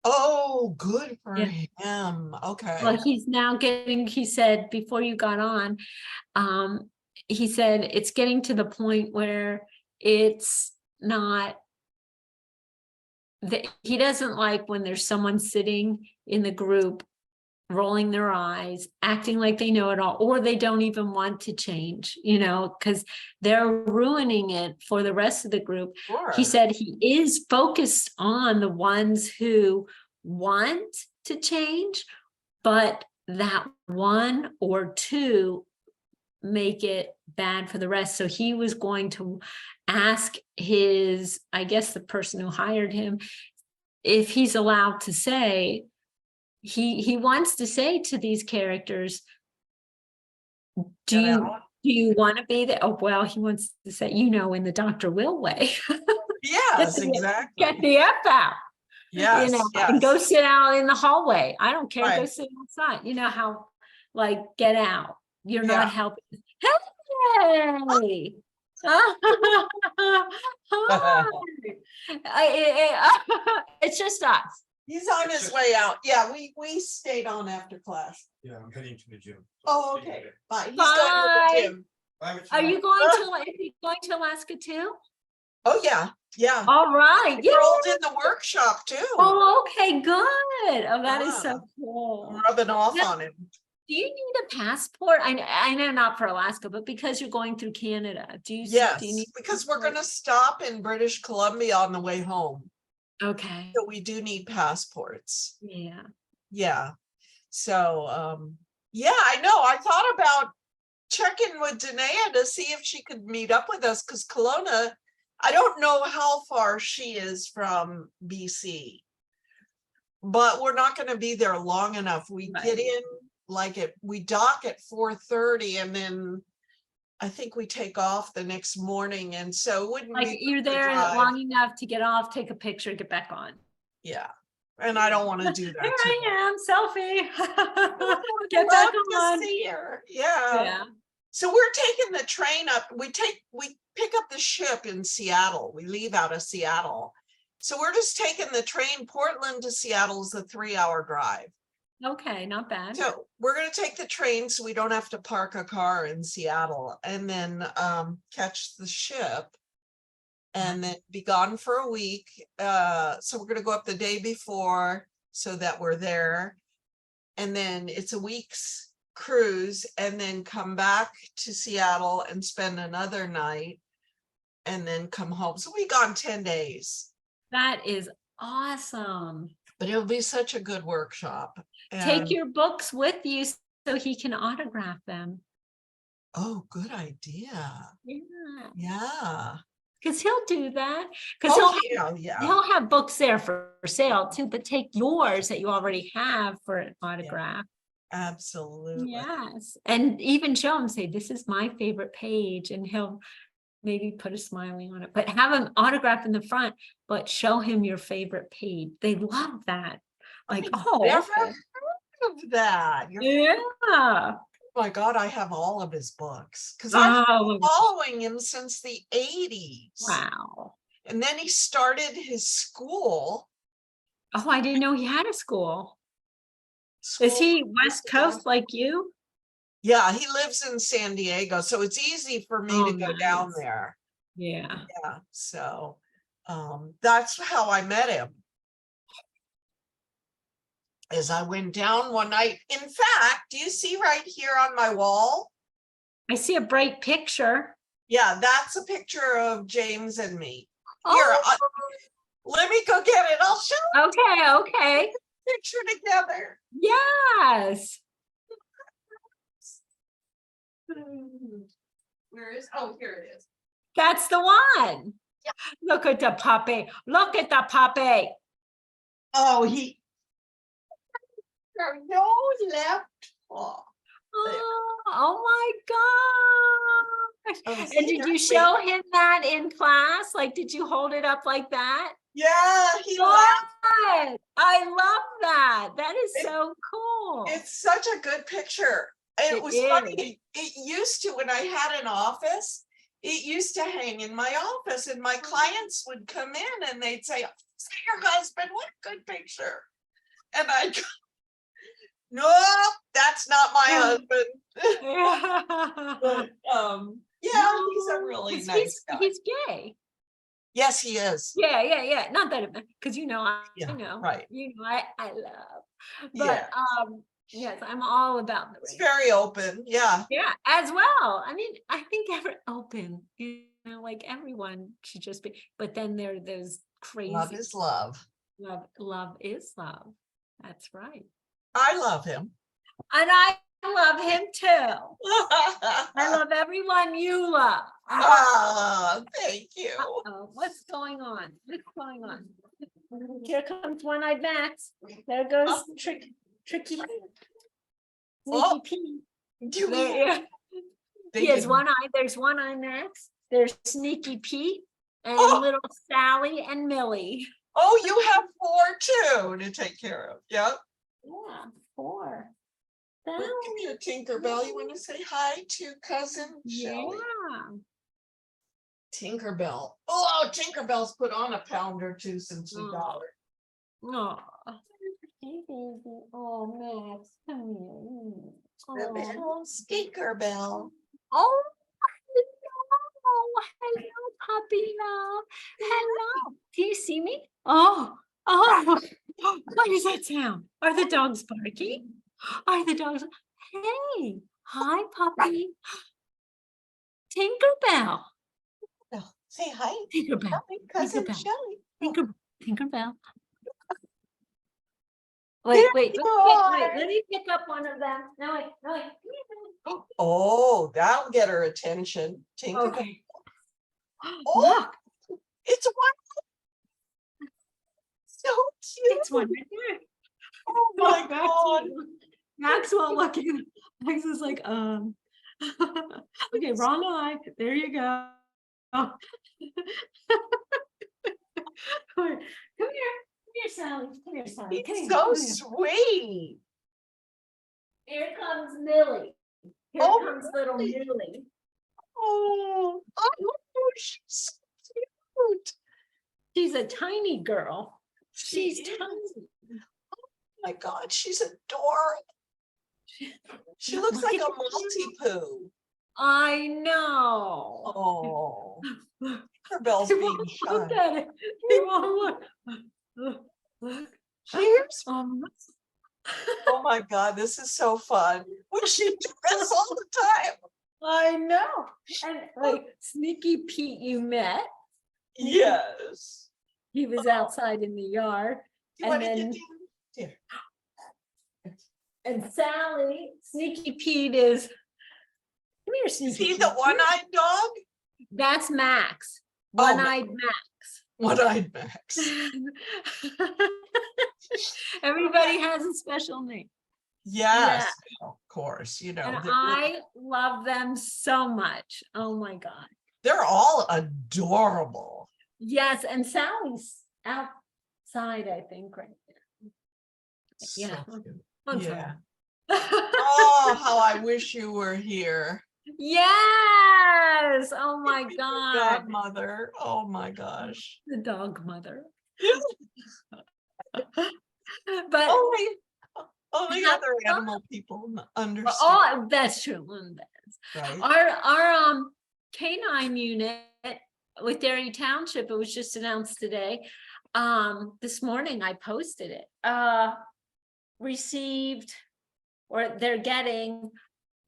Oh, good for Yeah. him. Okay. Well, he's now getting, he said, before you got on, he said it's getting to the point where it's not, he doesn't like when there's someone sitting in the group rolling their eyes, acting like they know it all, or they don't even want to change, you know, because they're ruining it for the rest of the group. Sure. He said he is focused on the ones who want to change, but that one or two make it bad for the rest. So he was going to ask his, I guess the person who hired him, if he's allowed to say, he wants to say to these characters, do you want to be there? Oh, well, he wants to say, you know, in the Dr. Will way. Yes, exactly. Get the F out. Yes, You know, yes. and go sit out in the hallway. I don't care. Go Right. sit outside. You know how, like, get out. You're Yeah. not helping. Hey. Hi. It's just us. He's on his way out. Yeah, we stayed on after class. Yeah, I'm heading to the gym. Oh, okay. Bye. He's going to Bye. the gym. Are you going to? Is he going to Alaska too? Oh, yeah. Yeah. All right. He rolled in the workshop too. Oh, okay, good. Oh, that is so Yeah. cool. Rubbing off Now, on him. do you need a passport? I know not for Alaska, but because you're going through Canada, do you Yes, need because we're passport? going to stop in British Columbia on the way home. Okay. So we do need passports. Yeah. Yeah. So, yeah, I know. I thought about checking with Danae to see if she could meet up with us because Kelowna, I don't know how far she is from BC, but we're not going to be there long enough. We Right. get in we dock at 4:30 and then I think we take off the next morning. And so it wouldn't Like be you're the there drive. long enough to get off, take a picture, get back on. Yeah. And I don't want to do that. Here too much. I am, selfie. I would Get back love on. to see her. Yeah. Yeah. So we're taking the train up. We pick up the ship in Seattle. We leave out of Seattle. So we're just taking the train. Portland to Seattle is a 3-hour drive. Okay, not bad. So we're going to take the train so we don't have to park a car in Seattle and then catch the ship and then be gone for a week. So we're going to go up the day before so that we're there. And then it's a week's cruise and then come back to Seattle and spend another night and then come home. So we gone 10 days. That is awesome. But it'll be such a good workshop. Take And- your books with you so he can autograph them. Oh, good idea. Yeah. Yeah. Because he'll do that. Because Oh, yeah. he'll have books there for sale too, but take yours that you already have for an autograph. Absolutely. Yes. And even show him, say, this is my favorite page, and he'll maybe put a smiley on it, but have an autograph in the front, but show him your favorite page. They love that. Like, oh, Never okay. heard of that. Yeah. Oh my God, I have all of his books because I've been following him since the 80s. Wow. And then he started his school. Oh, I didn't know he had a school. Is he West Coast like you? Yeah, he lives in San Diego, so it's easy for me to go down there. Yeah. Yeah, so that's how I met him. As I went down one night. In fact, do you see right here on my wall? I see a bright picture. Yeah, that's a picture of James and me. Here, let me go get it. I'll show you. Okay. Picture together. Yes. Where is? Oh, here it is. That's the one. Yeah. Look at the puppy. Look at the puppy. Oh, no left paw. Oh my gosh. Oh, And did you show him that in class? Like, did you hold it up like that? Yeah, he laughed. I love that. That is so cool. It's such a good picture. It was funny. It used to, when I had an office, it used to hang in my office, and my clients would come in and they'd say, "Is that your husband? What a good picture." And I'd go, "No, that's not my husband." But, yeah, he's a really nice guy. He's gay. Yes, he is. Yeah. Not that, because I know. Right. I love. But yes, I'm all about the It's race. very open. Yeah. Yeah, as well. I mean, I think open, like everyone should just be, but then there are those crazy. Love is love. Love is love. That's right. I love him. And I love him too. I love everyone you love. Thank you. What's going on? Here comes one-eyed Max. There goes Tricky. Sneaky Pete. He has one eye. There's one-eye Max. There's Sneaky Pete and little Sally and Millie. Oh, you have 4 too to take care of. Yeah. Yeah, 4. Give me a Tinkerbell. You want to say hi to cousin Shelly? Yeah. Tinkerbell. Oh, Tinkerbell's put on a pound or 2 since we got her. Oh, hey, baby. Oh, Max, come here. Oh, Tinkerbell. Oh, hello, puppy love. Hello. Do you see me? Oh, what is that sound? Are the dogs barking? Are the dogs? Hey, hi, puppy. Tinkerbell. Oh, say hi. Tinkerbell. Cousin Tinkerbell. Shelly. Tinkerbell. Wait. Let me pick up one of them. No, wait. Oh, that'll get her attention. Tinkerbell. Okay. Oh, Look, it's one. So cute. it's one right there. Oh my God. Maxwell looking. Max is like, okay, wrong eye. There you go. Come here, Sally. Come here, Sally. He's so sweet. Here comes Millie. Here comes little Millie. Oh, she's so cute. She's a tiny girl. She's She tiny. Oh my God, she's adorable. She looks like a multi-poo. I know. Oh, her bell's being Look shy. at it. They won't look. Cheers. Oh my God, this is so fun. We should do this all the time. I know. And like Sneaky Pete, you met. Yes. He was outside in the yard. You want to get down? And Sally, Sneaky Pete is. Come here, Sneaky. Is he Pete. the one-eyed dog? That's Max. One-eyed Max. One-eyed Max. Everybody has a special name. Yes, of course. You know. And I love them so much. Oh my God. They're all adorable. Yes, and Sally's outside, I think, right now. Yeah. So cute. I'm Yeah. sorry. Oh, how I wish you were here. Yes. Oh my God. Godmother. Oh my gosh. The dog mother. But Only How other fun. animal people understand, oh, that's true. Linda. right? Our canine unit with Derry Township, it was just announced today. This morning I posted it. Received, or they're getting,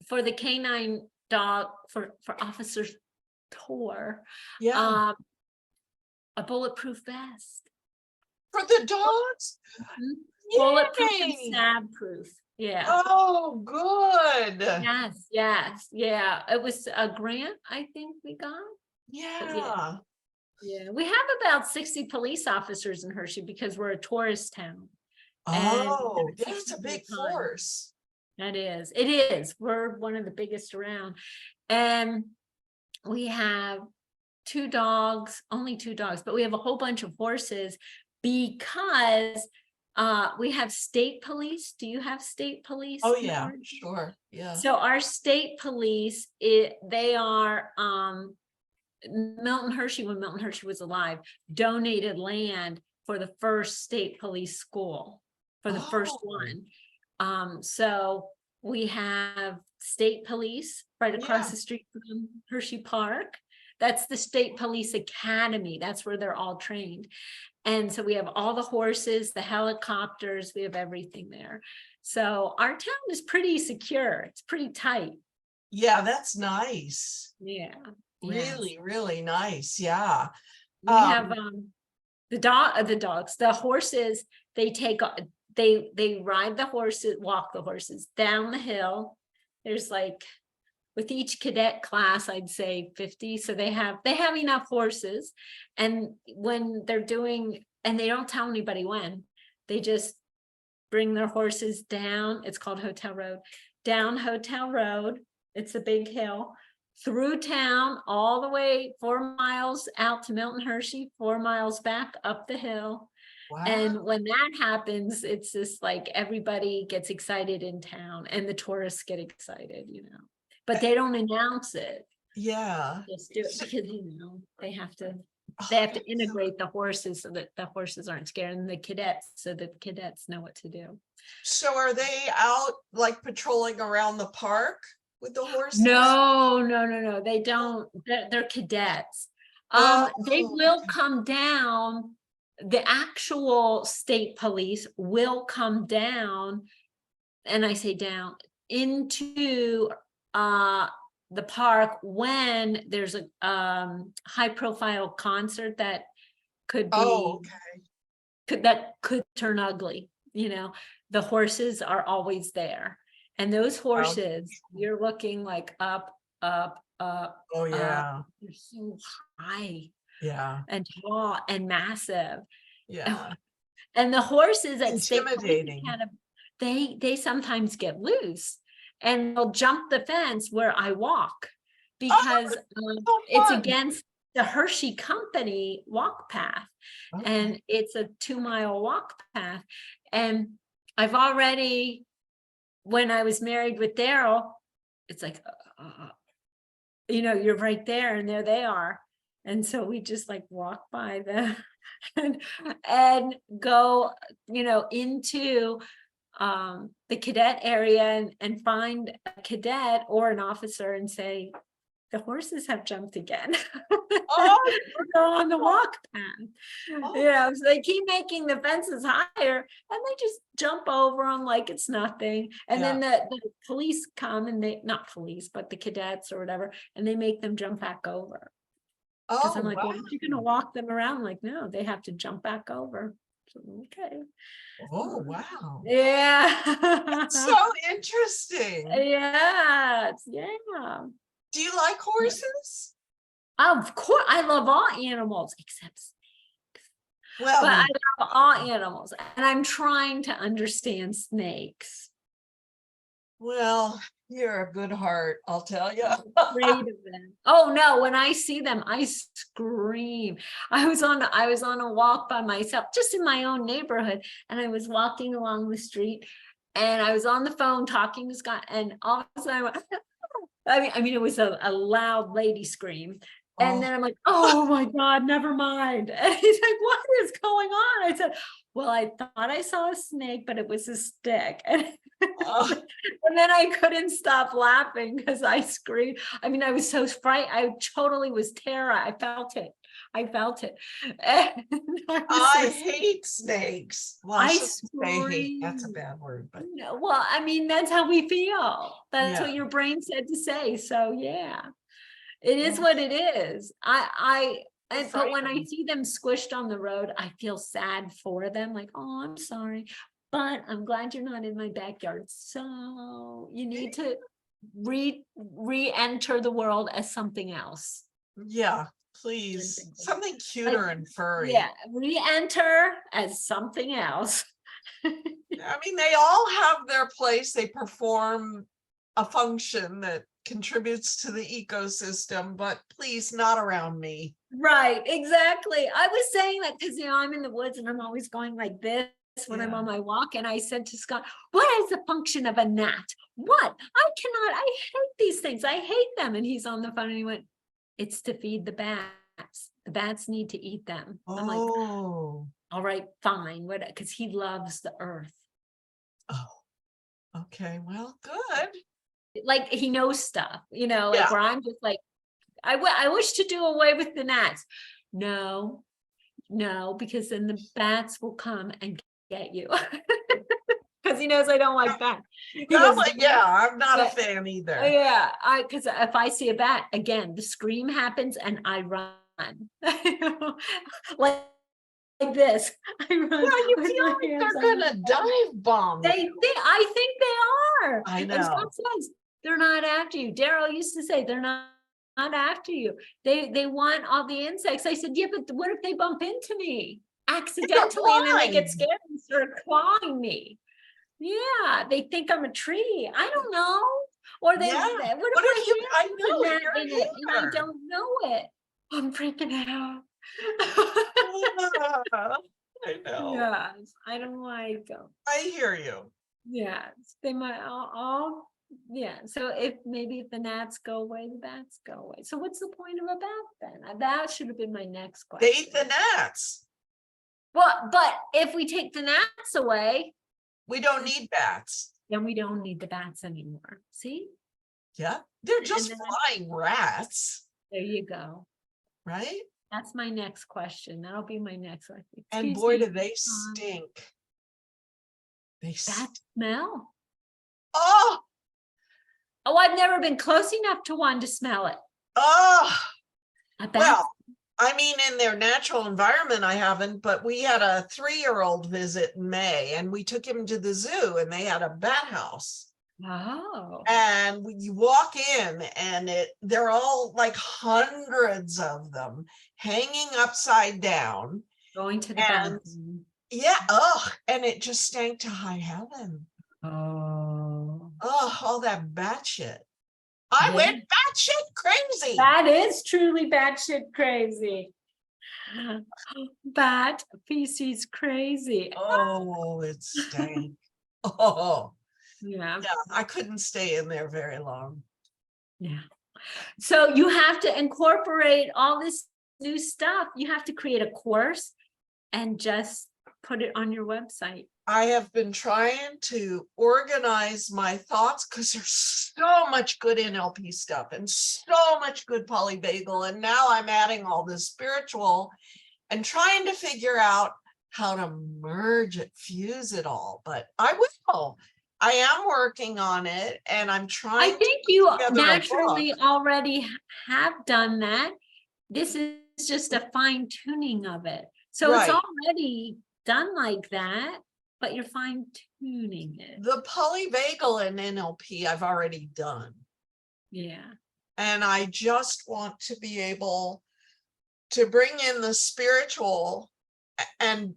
for the canine dog, for officers tour, Yeah. a bulletproof vest. For the dogs? Bulletproof and Yay! stab proof. Yeah. Oh, good. Yes, yes, yeah. It was a grant, I think we got. Yeah. Yeah, we have about 60 police officers in Hershey because we're a tourist town. Oh, And that's a big full-time. force. That is, it is. We're one of the biggest around. And we have 2 dogs, only 2 dogs, but we have a whole bunch of horses because we have state police. Do you have state police? Oh in yeah, Oregon? sure. Yeah. So our state police, they are Milton Hershey, when Milton Hershey was alive, donated land for the first state police school, for the first one. So we have state police right across the street from Hershey Park. That's the State Police Academy. That's where they're all trained. And so we have all the horses, the helicopters, we have everything there. So our town is pretty secure. It's pretty tight. Yeah, that's nice. Yeah. Really, really nice. Yeah. We have the dogs, the horses, they take, they ride the horses, walk the horses down the hill. There's like, with each cadet class, I'd say 50. So they have enough horses. And when they're doing, and they don't tell anybody when, they just bring their horses down. It's called Hotel Road, down Hotel Road. It's a big hill, through town, all the way 4 miles out to Milton Hershey, 4 miles back up the hill. Wow. And when that happens, it's just like everybody gets excited in town and the tourists get excited, you know, but they don't announce it. Yeah. Just do it because, you know, they have to Oh, integrate the horses so that the horses aren't scared, and the cadets, so that the cadets know what to do. So are they out like patrolling around the park with the horses? No, they don't. They're cadets. They will come down. The actual state police will come down, and I say down, into the park when there's a high profile concert that could be could turn ugly. You know, the horses are always there, and those horses, you're looking like up. Oh yeah. They're so high. Yeah. And tall and massive. Yeah. And the horses at intimidating. They sometimes get loose and they'll jump the fence where I walk because it's against the Hershey Company walk path. And it's a 2-mile walk path. And I've already, when I was married with Daryl, it's like, you know, you're right there and there they are. And so we just like walk by them and go, you know, into the cadet area and find a cadet or an officer and say, the horses have jumped again. Go on the walk path. Yeah, so they keep making the fences higher and they just jump over them like it's nothing. And then the police come and they, not police, but the cadets or whatever, and they make them jump back over. Because I'm like, well, aren't you gonna walk them around? Like, no, they have to jump back over. So, okay. Oh wow. Yeah. That's so interesting. Yeah. Do you like horses? Of course, I love all animals except snakes. Well, but I love all animals, and I'm trying to understand snakes. Well, you're a good heart, I'll tell you. Afraid of them. Oh no, when I see them, I scream. I was on a walk by myself, just in my own neighborhood, and I was walking along the street, and I was on the phone talking to Scott, and all of a sudden I went, I mean, it was a loud lady scream. And then I'm like, oh my God, never mind. And he's like, what is going on? I said, well, I thought I saw a snake, but it was a stick. And, and then I couldn't stop laughing because I screamed. I mean, I was so frightened. I totally was terrified. I felt it. And I hate snakes. Well, I shouldn't say hate. That's a screamed. bad word, but No, well, I mean, that's how we feel. That's Yeah. what your brain said to say. So yeah, it is Yeah. what it is. But when I Frightening. see them squished on the road, I feel sad for them. Like, oh, I'm sorry, but I'm glad you're not in my backyard. So you need to re-enter the world as something else. yeah, please. Something. Something cuter Like, and furry. Yeah, re-enter as something else. I mean, they all have their place. They perform a function that contributes to the ecosystem, but please not around me. Right, exactly. I was saying that because, I'm in the woods and I'm always going like this when I'm Yeah. on my walk. And I said to Scott, what is the function of a gnat? What? I hate these things. I hate them. And he's on the phone and he went, it's to feed the bats. The bats need to eat them. I'm like, Oh, all right, fine. What? Because he loves the earth. okay. Well, good. Like he knows stuff, like Yeah. where I'm just like, I wish to do away with the gnats. No, because then the bats will come and get you. Because he knows I don't like bats. He No, goes, yeah, I'm not a but- fan either. yeah, because if I see a bat, again, the scream happens and I run. like this. I run. Well, you with feel my like hands they're on gonna dive bomb I you. think they are. I And know. Scott says they're not after you. Daryl used to say they're not after you. They want all the insects. I said, yeah, but what if they bump into me accidentally and then they get blind. scared and start clawing me? Yeah, they think I'm a tree. I don't know. Or they Yeah. what What if if you? I I know gnat you're in it and I here. don't know it? I'm freaking out. I know. Yes, I don't like them. I hear you. Yes, they might all yeah. So if the gnats go away, the bats go away. So what's the point of a bat then? That should have been my next question. They eat the gnats. Well, but if we take the gnats away, We don't need bats. then we don't need the bats anymore. See? Yeah, they're And just then- flying rats, There you go. right? That's my next question. That'll be my next one. And Excuse boy, me, do they stink. They that smell. Oh, Oh, I've never been close enough to one to smell it. oh. A bat. Well, I mean, in their natural environment, I haven't, but we had a 3-year-old visit in May and we took him to the zoo and they had a bat house. Oh. And you walk in and they're all like hundreds of them hanging upside down. Going to the and- bathroom. Yeah, and it just stank to high heaven. Oh. Oh, all that bat shit. I Yeah. went batshit crazy. That is truly batshit crazy. Bat feces crazy. Oh, it stank. Oh, Yeah. yeah, I couldn't stay in there very long. Yeah. So you have to incorporate all this new stuff. You have to create a course and just put it on your website. I have been trying to organize my thoughts because there's so much good NLP stuff and so much good polyvagal. And now I'm adding all this spiritual and trying to figure out how to merge it, fuse it all. But I will. I am working on it and I'm trying. I think you together a naturally already have done that. This is just a fine tuning of it. So it's Right. already done like that, but you're fine tuning it. The polyvagal and NLP I've already done. Yeah. And I just want to be able to bring in the spiritual and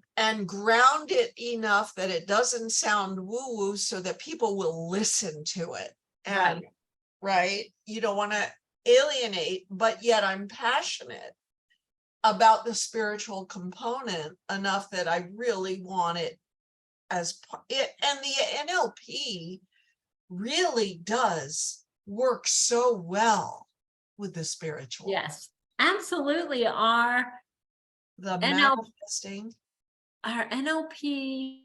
ground it enough that it doesn't sound woo-woo, so that people will listen to it. And right, you don't want to alienate, but yet I'm passionate about the spiritual component enough that I really want it as it. And the NLP really does work so well with the spiritual. Yes, absolutely. The manifesting, our NLP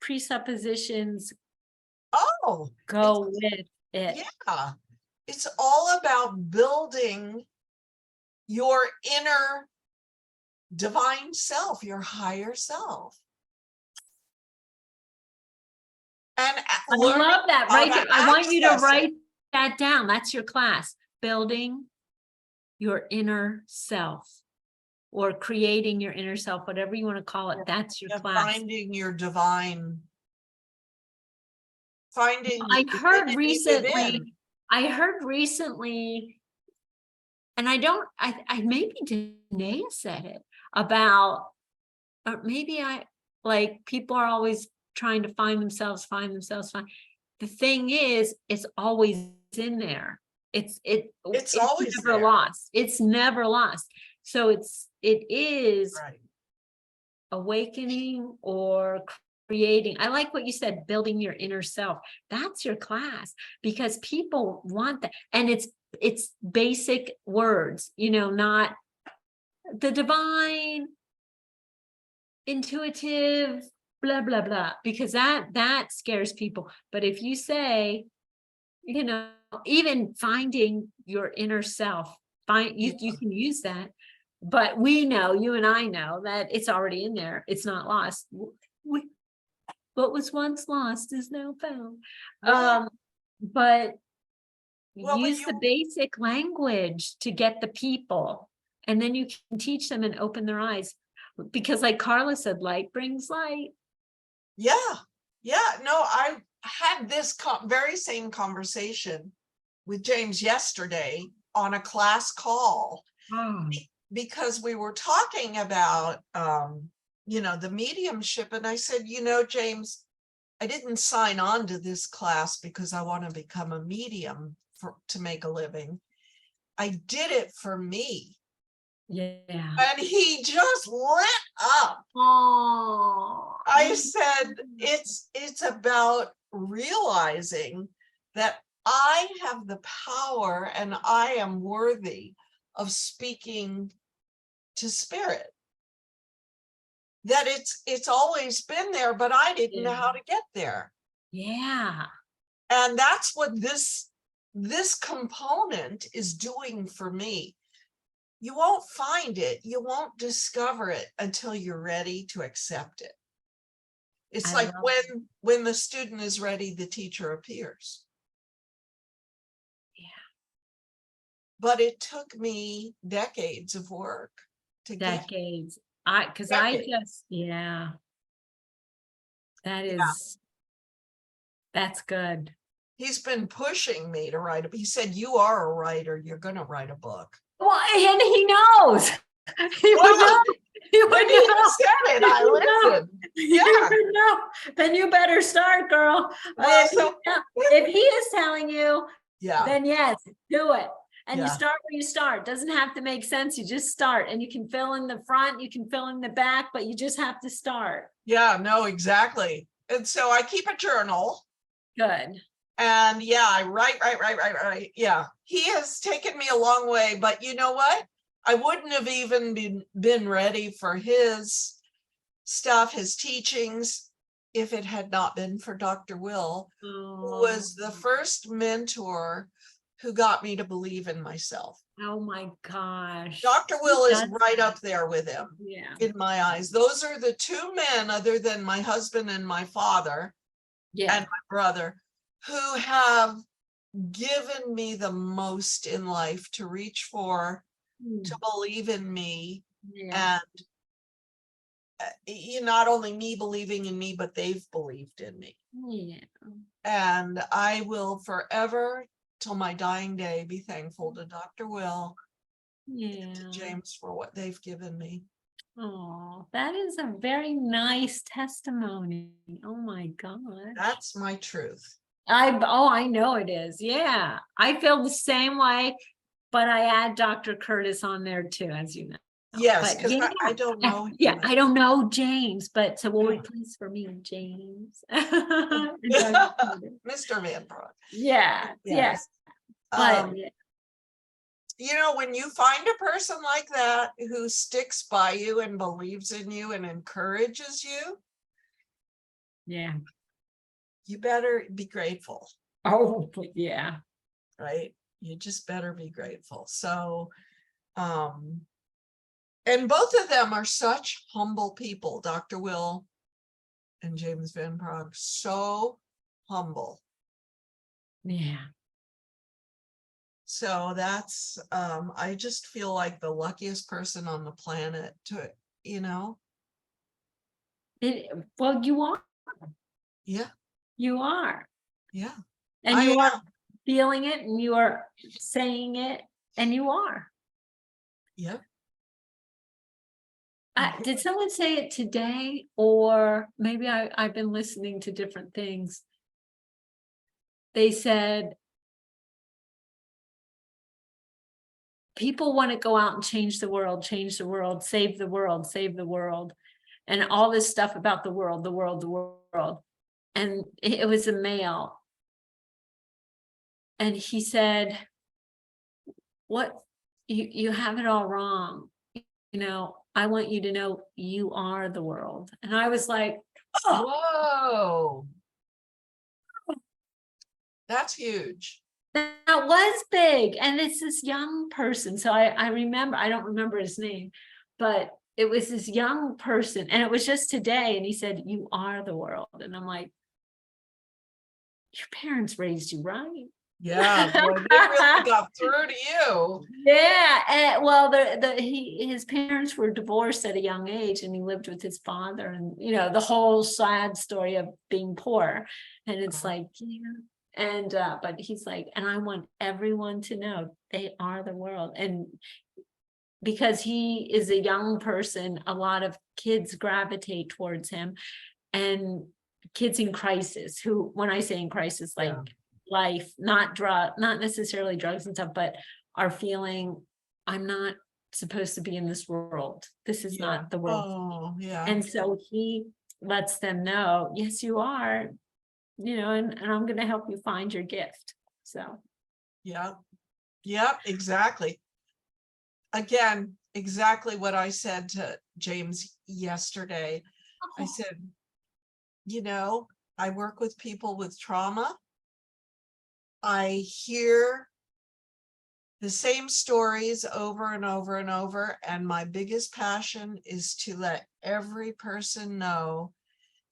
presuppositions go with it. Yeah, it's all about building your inner divine self, your higher self. And I love that. Right there. I want you to write that down. That's your class. Building your inner self, or creating your inner self, whatever you want to call it. That's your class. Finding your divine. I heard recently, and I maybe Danae said it about, or maybe people are always trying to find themselves. The thing is, it's always in there. It's always never lost. It's never lost. So it is awakening or creating. I like what you said, building your inner self. That's your class, because people want that. And it's basic words, not the divine, intuitive, blah, blah, blah, because that scares people. But if you say, even finding your inner self, you can use that. But we know, you and I know, that it's already in there. It's not lost. What was once lost is now found. But use the basic language to get the people, and then you can teach them and open their eyes. Because like Carla said, light brings light. Yeah. No, I had this very same conversation with James yesterday on a class call, because we were talking about, the mediumship. And I said, James, I didn't sign on to this class because I want to become a medium to make a living. I did it for me. Yeah. And he just lit up. Oh, I said, it's about realizing that I have the power and I am worthy of speaking to spirit. That it's always been there, but I didn't know how to get there. Yeah. And that's what this component is doing for me. You won't find it, you won't discover it until you're ready to accept it. It's like when the student is ready, the teacher appears. Yeah. But it took me decades of work to get. That's good. He's been pushing me to write he said, you are a writer, you're going to write a book. Well, and he knows. He would know. When he said it, I listened. Yeah. Then you better start, girl. If he is telling you, then yes, do it. And you start where you start. Doesn't have to make sense. You just start, and you can fill in the front, you can fill in the back, but you just have to start. Yeah, no, exactly. And so I keep a journal. Good. And I write. Yeah, he has taken me a long way, but you know what? I wouldn't have even been ready for his stuff, his teachings, if it had not been for Dr. Will, who was the first mentor who got me to believe in myself. Oh my gosh. Dr. Will is right up there with him in my eyes. Those are the two men, other than my husband and my father and my brother, who have given me the most in life to reach for, to believe in me. And not only me believing in me, but they've believed in me. And I will forever, till my dying day, be thankful to Dr. Will and to James for what they've given me. Oh, that is a very nice testimony. Oh my God. That's my truth. I know it is. Yeah. I feel the same way, but I add Dr. Curtis on there too, as you know. Yes, But because yeah, I don't know him. yeah, I don't know James, but so we'll Yeah. replace for me James. And Dr. Curtis. Mr. Van Praagh. Yeah, yeah. Yes. But yeah. You know, when you find a person like that who sticks by you and believes in you and encourages you, Yeah. you better be grateful, Oh, but yeah. right? You just better be grateful. So, and both of them are such humble people, Dr. Will and James Van Praagh, so humble. Yeah. So that's, I just feel like the luckiest person on the planet to, you know, Well, you are. yeah, You are. yeah. And I you are am. feeling it and you are saying it and you are. Yep. Did someone say it today? Or maybe I've been listening to different things. They said, people want to go out and change the world, save the world, and all this stuff about the world. And it was a male. And he said, what, you have it all wrong. You know, I want you to know you are the world. And I was like, Whoa. That's huge. that was big. And it's this young person. So I remember, I don't remember his name, but it was this young person. And it was just today. And he said, you are the world. And I'm like, your parents raised you right. Yeah, boy, they really got through to you. Yeah, and well, his parents were divorced at a young age, and he lived with his father, and you know the whole sad story of being poor. And it's like, yeah, and but he's like, and I want everyone to know they are the world. And because he is a young person, a lot of kids gravitate towards him, and kids in crisis, who, when I say in crisis, like life, not necessarily drugs and stuff, but are feeling, I'm not supposed to be in this world. This is not the world. Oh, yeah. And so he lets them know, yes, you are, you know, and I'm going to help you find your gift. So. Yeah. Yeah, exactly. Again, exactly what I said to James yesterday. I said, you know, I work with people with trauma. I hear the same stories over and over and over. And my biggest passion is to let every person know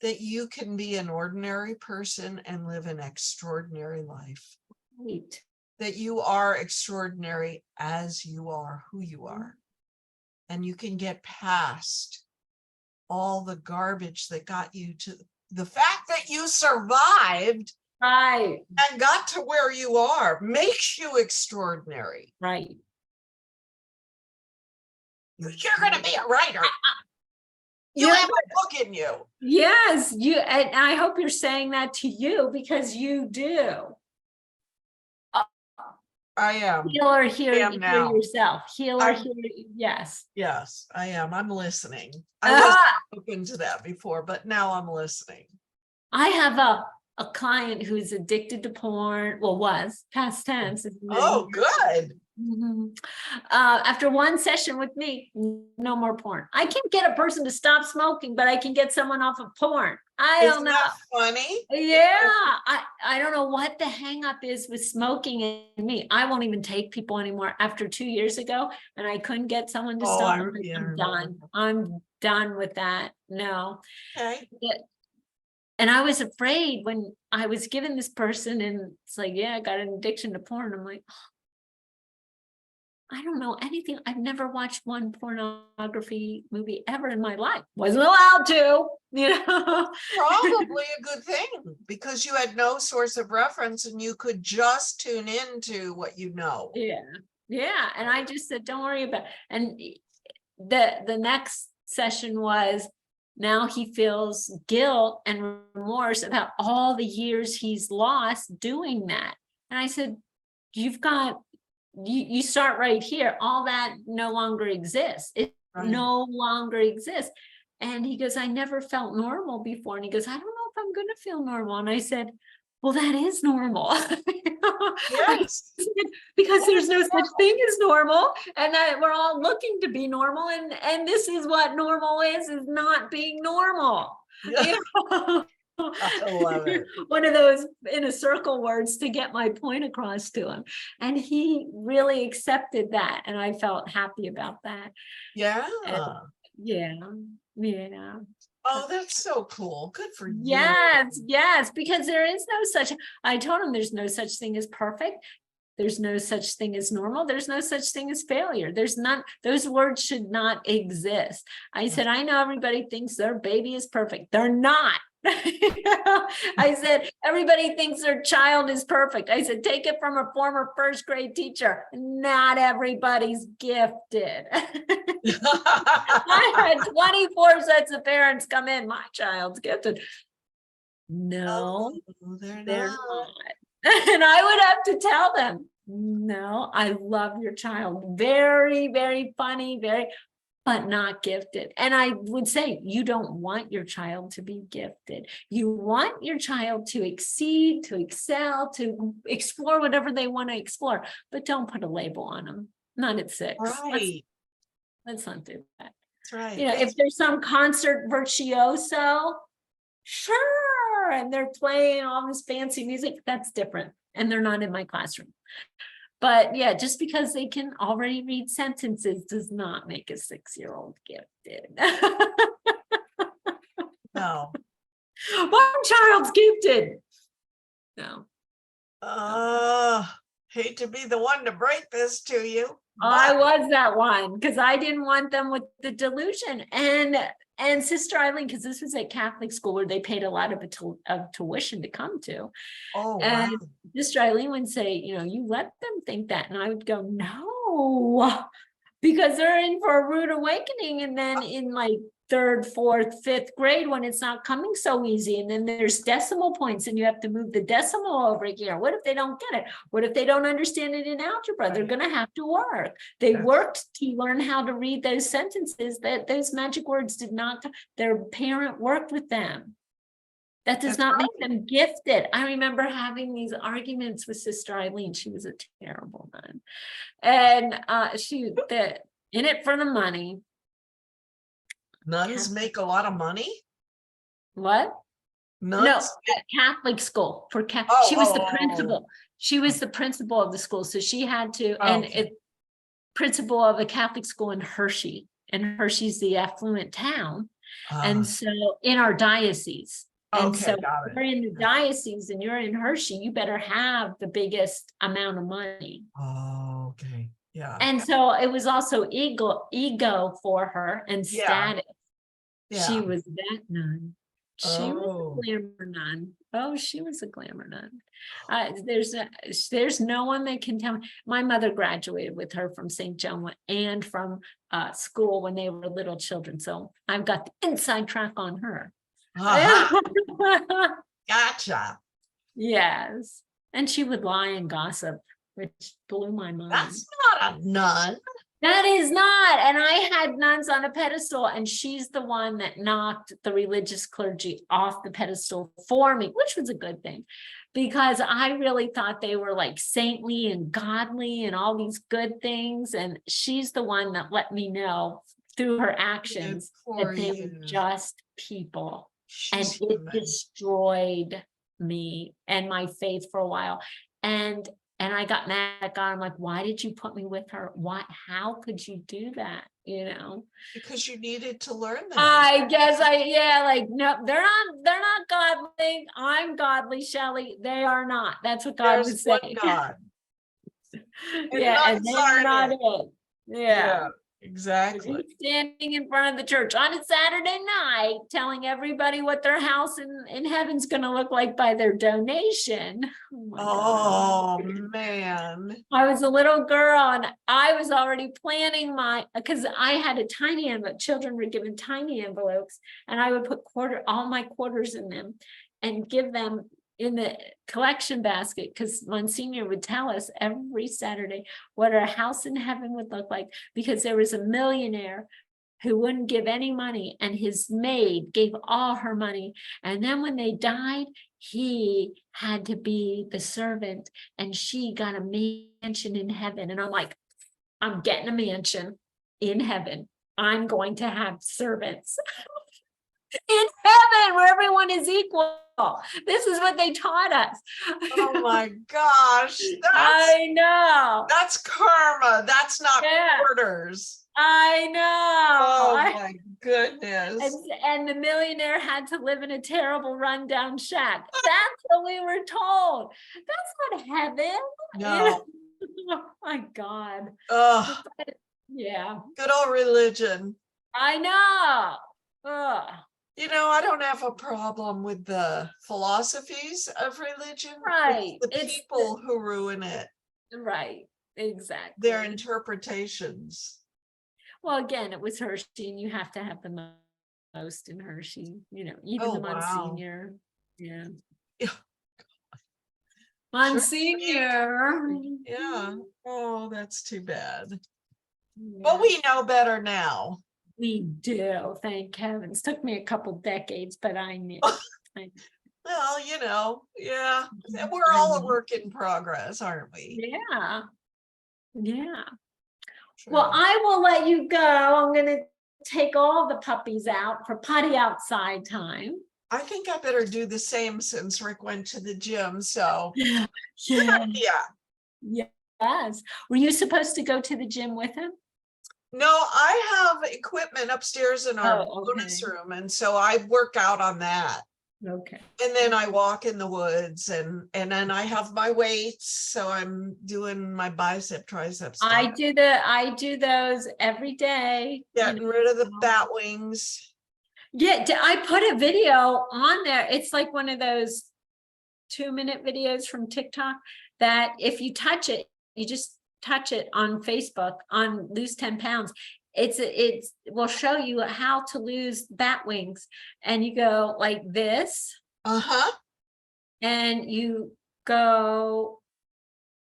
that you can be an ordinary person and live an extraordinary life. Right. That you are extraordinary as you are, who you are. And you can get past all the garbage that got you to the fact that you survived. Right. And got to where you are makes you extraordinary. Right. You're going to be a writer. You have a book in you. Yes, you, and I hope you're saying that to you, because you do. I am. Healer, hear now. yourself. Healer, hear, yes. Yes, I am. I'm listening. I wasn't open to that before, but now I'm listening. I have a client who's addicted to porn, well, was, past tense. Oh, good. After one session with me, no more porn. I can't get a person to stop smoking, but I can get someone off of porn. I don't know. Isn't that funny? Yeah, I don't know what the hang up is with smoking in me. I won't even take people anymore after 2 years ago, and I couldn't get someone to stop. I'm done. I'm done with that. No. Okay. And I was afraid when I was given this person, and it's like, yeah, I got an addiction to porn. I'm like, I don't know anything. I've never watched one pornography movie ever in my life. Wasn't allowed to, you know. Probably a good thing, because you had no source of reference and you could just tune into what you know. Yeah. Yeah. And I just said, don't worry about it. And the next session was, now he feels guilt and remorse about all the years he's lost doing that. And I said, you start right here. All that no longer exists. It no longer exists. And he goes, I never felt normal before. And he goes, I don't know if I'm going to feel normal. And I said, well, that is normal. Yes. Because there's no such thing as normal, and that we're all looking to be normal, and this is what normal is not being normal. Yeah. You know? I love it. One of those in a circle words to get my point across to him. And he really accepted that. And I felt happy about that. Yeah. Yeah. Oh, that's so cool. Good for you. Yes, because there is no such, I told him there's no such thing as perfect. There's no such thing as normal. There's no such thing as failure. There's none. Those words should not exist. I said, I know everybody thinks their baby is perfect. They're not. I said, everybody thinks their child is perfect. I said, take it from a former first grade teacher. Not everybody's gifted. I had 24 sets of parents come in. My child's gifted. No, they're not. And I would have to tell them, no, I love your child. Very, very funny, but not gifted. And I would say, you don't want your child to be gifted. You want your child to exceed, to excel, to explore whatever they want to explore, but don't put a label on them. Not at 6. Right. Let's not do that. That's right. You know, if there's some concert virtuoso, sure, and they're playing all this fancy music, that's different. And they're not in my classroom. But yeah, just because they can already read sentences does not make a 6-year-old gifted. No. One child's gifted. No. Hate to be the one to break this to you. I was that one because I didn't want them with the delusion. And Sister Eileen, because this was at Catholic school where they paid a lot of tuition to come to. Oh, and wow. Sister Eileen would say, you know, you let them think that. And I would go, no, because they're in for a rude awakening. And then in like 3rd, 4th, 5th grade, when it's not coming so easy, and then there's decimal points and you have to move the decimal over here. What if they don't get it? What if they don't understand it in algebra? They're going to have to work. They worked to learn how to read those sentences, that those magic words did not, their parent worked with them. That does not make them gifted. I remember having these arguments with Sister Eileen. She was a terrible nun. And in it for the money. Nuns make a lot of money? What? Nuns? No, at Catholic school. She was the principal. She was the principal of the school. So she had to, principal of a Catholic school in Hershey. And Hershey's the affluent town. And so in our diocese. And so if you're in the diocese and you're in Hershey, you better have the biggest amount of money. Oh, okay. Yeah. And so it was also ego for her and status. Yeah. She was that nun. She was a glamour nun. Oh, she was a glamour nun. There's no one that can tell me. My mother graduated with her from St. John and from school when they were little children. So I've got the inside track on her. Gotcha. Yes. And she would lie and gossip, which blew my mind. That's not a nun. That is not. And I had nuns on a pedestal, and she's the one that knocked the religious clergy off the pedestal for me, which was a good thing, because I really thought they were like saintly and godly and all these good things. And she's the one that let me know through her actions that they were just people. And it destroyed me and my faith for a while. And I got mad at God. I'm like, why did you put me with her? How could you do that? You know, because you needed to learn that. I guess no, they're not godly. I'm godly, Shelley. They are not. That's what God would say. God. Yeah, and they're not it. Yeah. Exactly. Standing in front of the church on a Saturday night, telling everybody what their house in heaven's going to look like by their donation. Oh my God. Oh man. I was a little girl and I was already planning because I had a tiny envelope. Children were given tiny envelopes, and I would put all my quarters in them and give them in the collection basket, because Monsignor would tell us every Saturday what our house in heaven would look like, because there was a millionaire who wouldn't give any money, and his maid gave all her money. And then when they died, he had to be the servant, and she got a mansion in heaven. And I'm like, I'm getting a mansion in heaven. I'm going to have servants in heaven where everyone is equal. This is what they taught us. Oh my gosh. I know. That's karma. That's not Yeah. orders. I know. Oh my goodness. And the millionaire had to live in a terrible rundown shack. That's what we were told. That's not heaven. No. Oh my God. Oh, Yeah. good old religion. I know. Ugh. You know, I don't have a problem with the philosophies of religion. Right. It's the It's people who ruin it, Right. Exactly. their interpretations. Well, again, it was Hershey, and you have to have the most in Hershey, even Oh, the wow. Monsignor. Yeah. Yeah. Monsignor. Yeah. Oh, that's too bad. Yeah. But we know better now. We do, thank heavens. Took me a couple decades, but I knew. Well, yeah. We're all a work in progress, aren't we? Yeah. Yeah. True. Well, I will let you go. I'm going to take all the puppies out for potty outside time. I think I better do the same since Rick went to the gym. So, Yeah. good idea. Yes. Were you supposed to go to the gym with him? No, I have equipment upstairs in our bonus room, and so I work out on that. Okay. And then I walk in the woods, and then I have my weights, so I'm doing my bicep, tricep stuff. I do those every day. Getting rid of the bat wings. Yeah, I put a video on there. It's like one of those 2-minute videos from TikTok that if you touch it, you just touch it on Facebook on lose 10 pounds. It will show you how to lose bat wings, and you go like this. And you go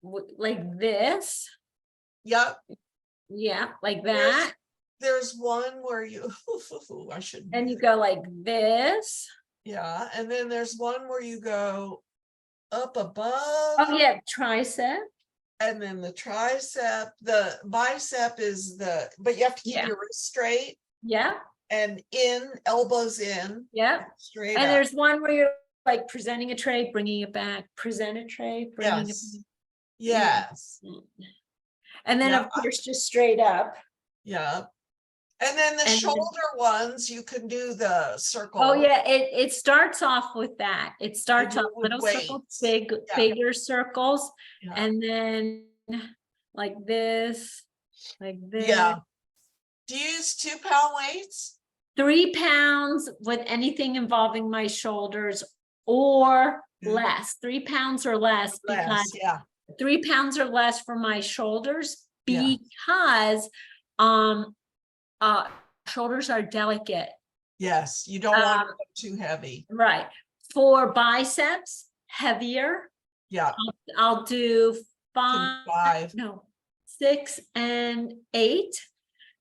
like this. Yep. Yeah, like that. There's one where you I should. And you go like this. Yeah, and then there's one where you go up above. Oh yeah, tricep. And then the tricep, the bicep is but you have to keep your wrist straight. Yeah. And elbows in. Yeah. Straight and up. There's one where you're like presenting a tray, bringing it back, present a tray, bringing it back. Yes. And then of course, just straight up. Yeah. And then the shoulder ones, you can do the circle. Oh yeah, it starts off with that. It starts off little circles, bigger circles, and then like this, like this. Yeah. Do you use 2-pound weights? 3 pounds with anything involving my shoulders or less. 3 pounds or less, because 3 pounds or less for my shoulders, because shoulders are delicate. Yes, you don't want them too heavy. Right. For biceps, heavier. Yeah. I'll do 6 and 8.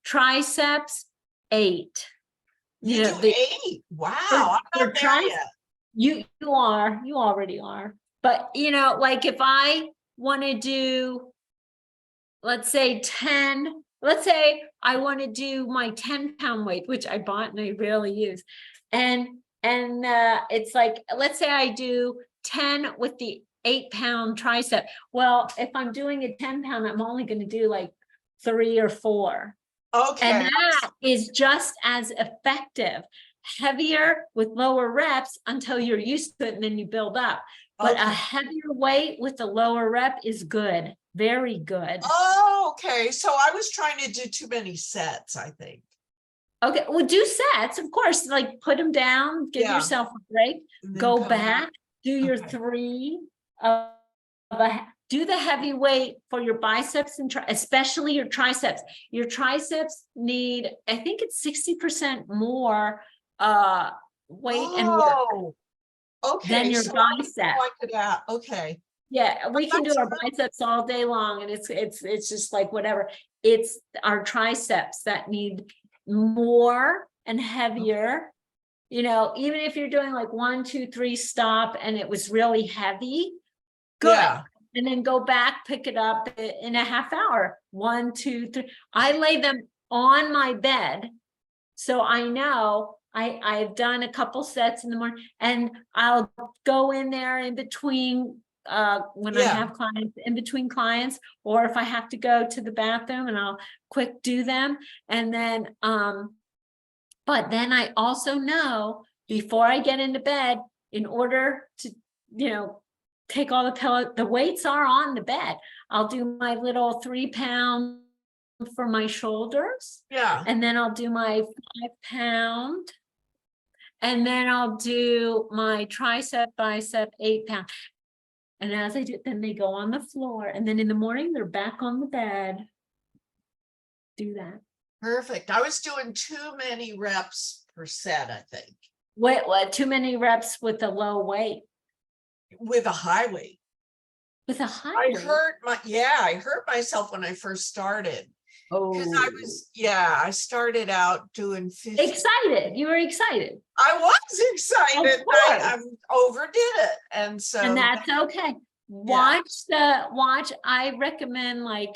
Triceps, 8. You do 8? Wow. I'm not there yet. You already are. But like if I want to do, let's say 10, let's say I want to do my 10-pound weight, which I bought and I rarely use. And it's like, let's say I do 10 with the 8-pound tricep. Well, if I'm doing a 10-pound, I'm only going to do like 3 or 4. Okay. And that is just as effective. Heavier with lower reps until you're used to it, and then you build up. But a heavier weight with a lower rep is good. Very good. Oh, okay. So I was trying to do too many sets, I think. Okay, well, do sets, of course, like put them down, give Yeah. yourself a break, And then go come back, do your Okay. 3 do the heavy weight for your biceps and especially your triceps. Your triceps need, I think it's 60% more weight and work Oh, okay. than your So I bicep. I could add, okay. Yeah, we can do that's our biceps all day long, and it's just like whatever. It's our triceps that need more and heavier. You know, even if you're doing like 1, 2, 3 stop and it was really heavy, good. Yeah. And then go back, pick it up in a half hour. 1, 2, 3. I lay them on my bed, so I know I've done a couple sets in the morning, and I'll go in there in between when I Yeah. have clients, in between clients, or if I have to go to the bathroom, and I'll quick do them. And then but then I also know before I get into bed, in order to, you know, take all the weights are on the bed. I'll do my little 3 pound for my shoulders. Yeah. And then I'll do my 5 pound. And then I'll do my tricep, bicep, 8 pound. And as I do, then they go on the floor. And then in the morning, they're back on the bed. Do that. Perfect. I was doing too many reps per set, I think, What, too many reps with a low weight? with a high weight. With a high I weight? hurt myself when I first started. Because I was, I started out doing 50. Excited. You were excited. I was excited. Of course. I overdid it. And so And that's okay. Watch, I recommend like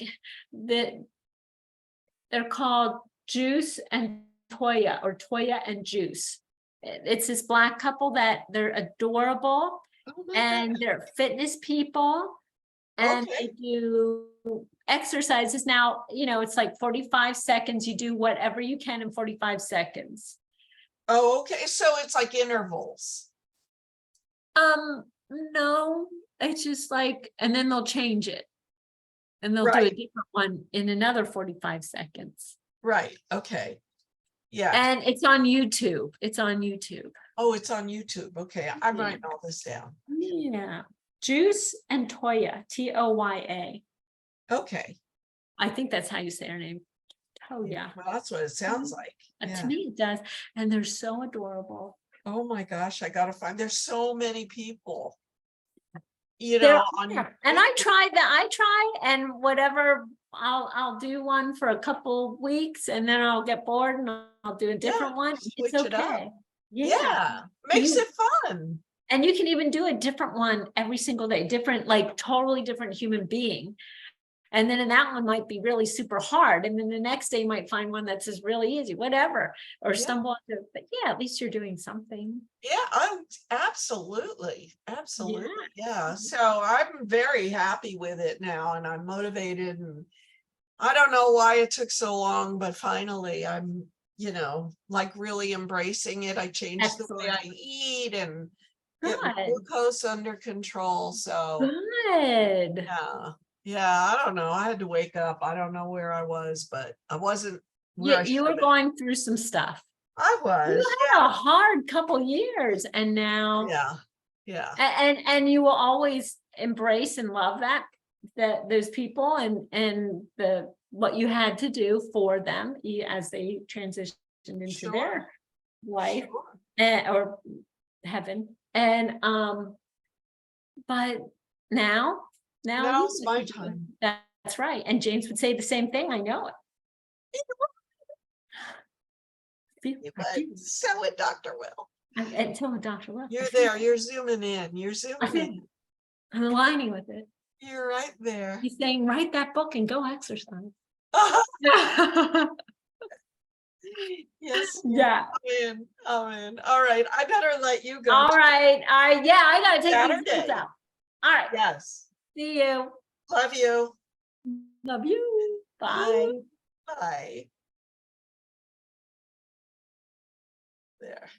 they're called Juice and Toya, or Toya and Juice. It's this Black couple that they're adorable, Oh my and God. they're fitness people, and Okay. they do exercises. Now, you know, it's like 45 seconds. You do whatever you can in 45 seconds. Oh, okay. So it's like intervals. No, it's just like, and then they'll change it. And they'll do a Right. different one in another 45 seconds. Right. Okay. Yeah. And it's on YouTube. It's on YouTube. Oh, it's on YouTube. Okay. I'm Yeah. writing all this down. Yeah. Juice and Toya, Toya. Okay. I think that's how you say her name. Toya. Well, that's what it sounds like. To Yeah. me, it does. And they're so adorable. Oh my gosh, I gotta find, there's so many people. You There know, are. And I try and whatever, I'll do one for a couple weeks, and then I'll get bored and I'll do a different one. It's switch it up. okay. Yeah, makes You- it fun. And you can even do a different one every single day, different, like totally different human being. And then in that one might be really super hard. And then the next day you might find one that's just really easy, whatever, or stumble into, but yeah, at least you're doing something. Yeah, absolutely. Yeah. So I'm very happy with it now, and I'm motivated, and I don't know why it took so long, but finally I'm, like really embracing it. I changed the way I eat and get my Good. glucose under control. So Good. yeah, I don't know. I had to wake up. I don't know where I was, but I wasn't where I You should were have. going through some stuff. I was. You had a hard couple years, and now Yeah. and you will always embrace and love that those people and the what you had to do for them as they transitioned into their life or heaven. And but now Now's my time. That's right. And James would say the same thing. I know it. So it, Dr. Will. And tell the Dr. Will. You're there. You're zooming in. You're zooming in. I'm aligning with it. You're right there. He's saying, write that book and go exercise. Yes. Yeah. I'm in. All right. I better let you go. All right. I gotta take these Saturday. kids out. All right. Yes. See you. Love you. Love you. Bye. Bye. There.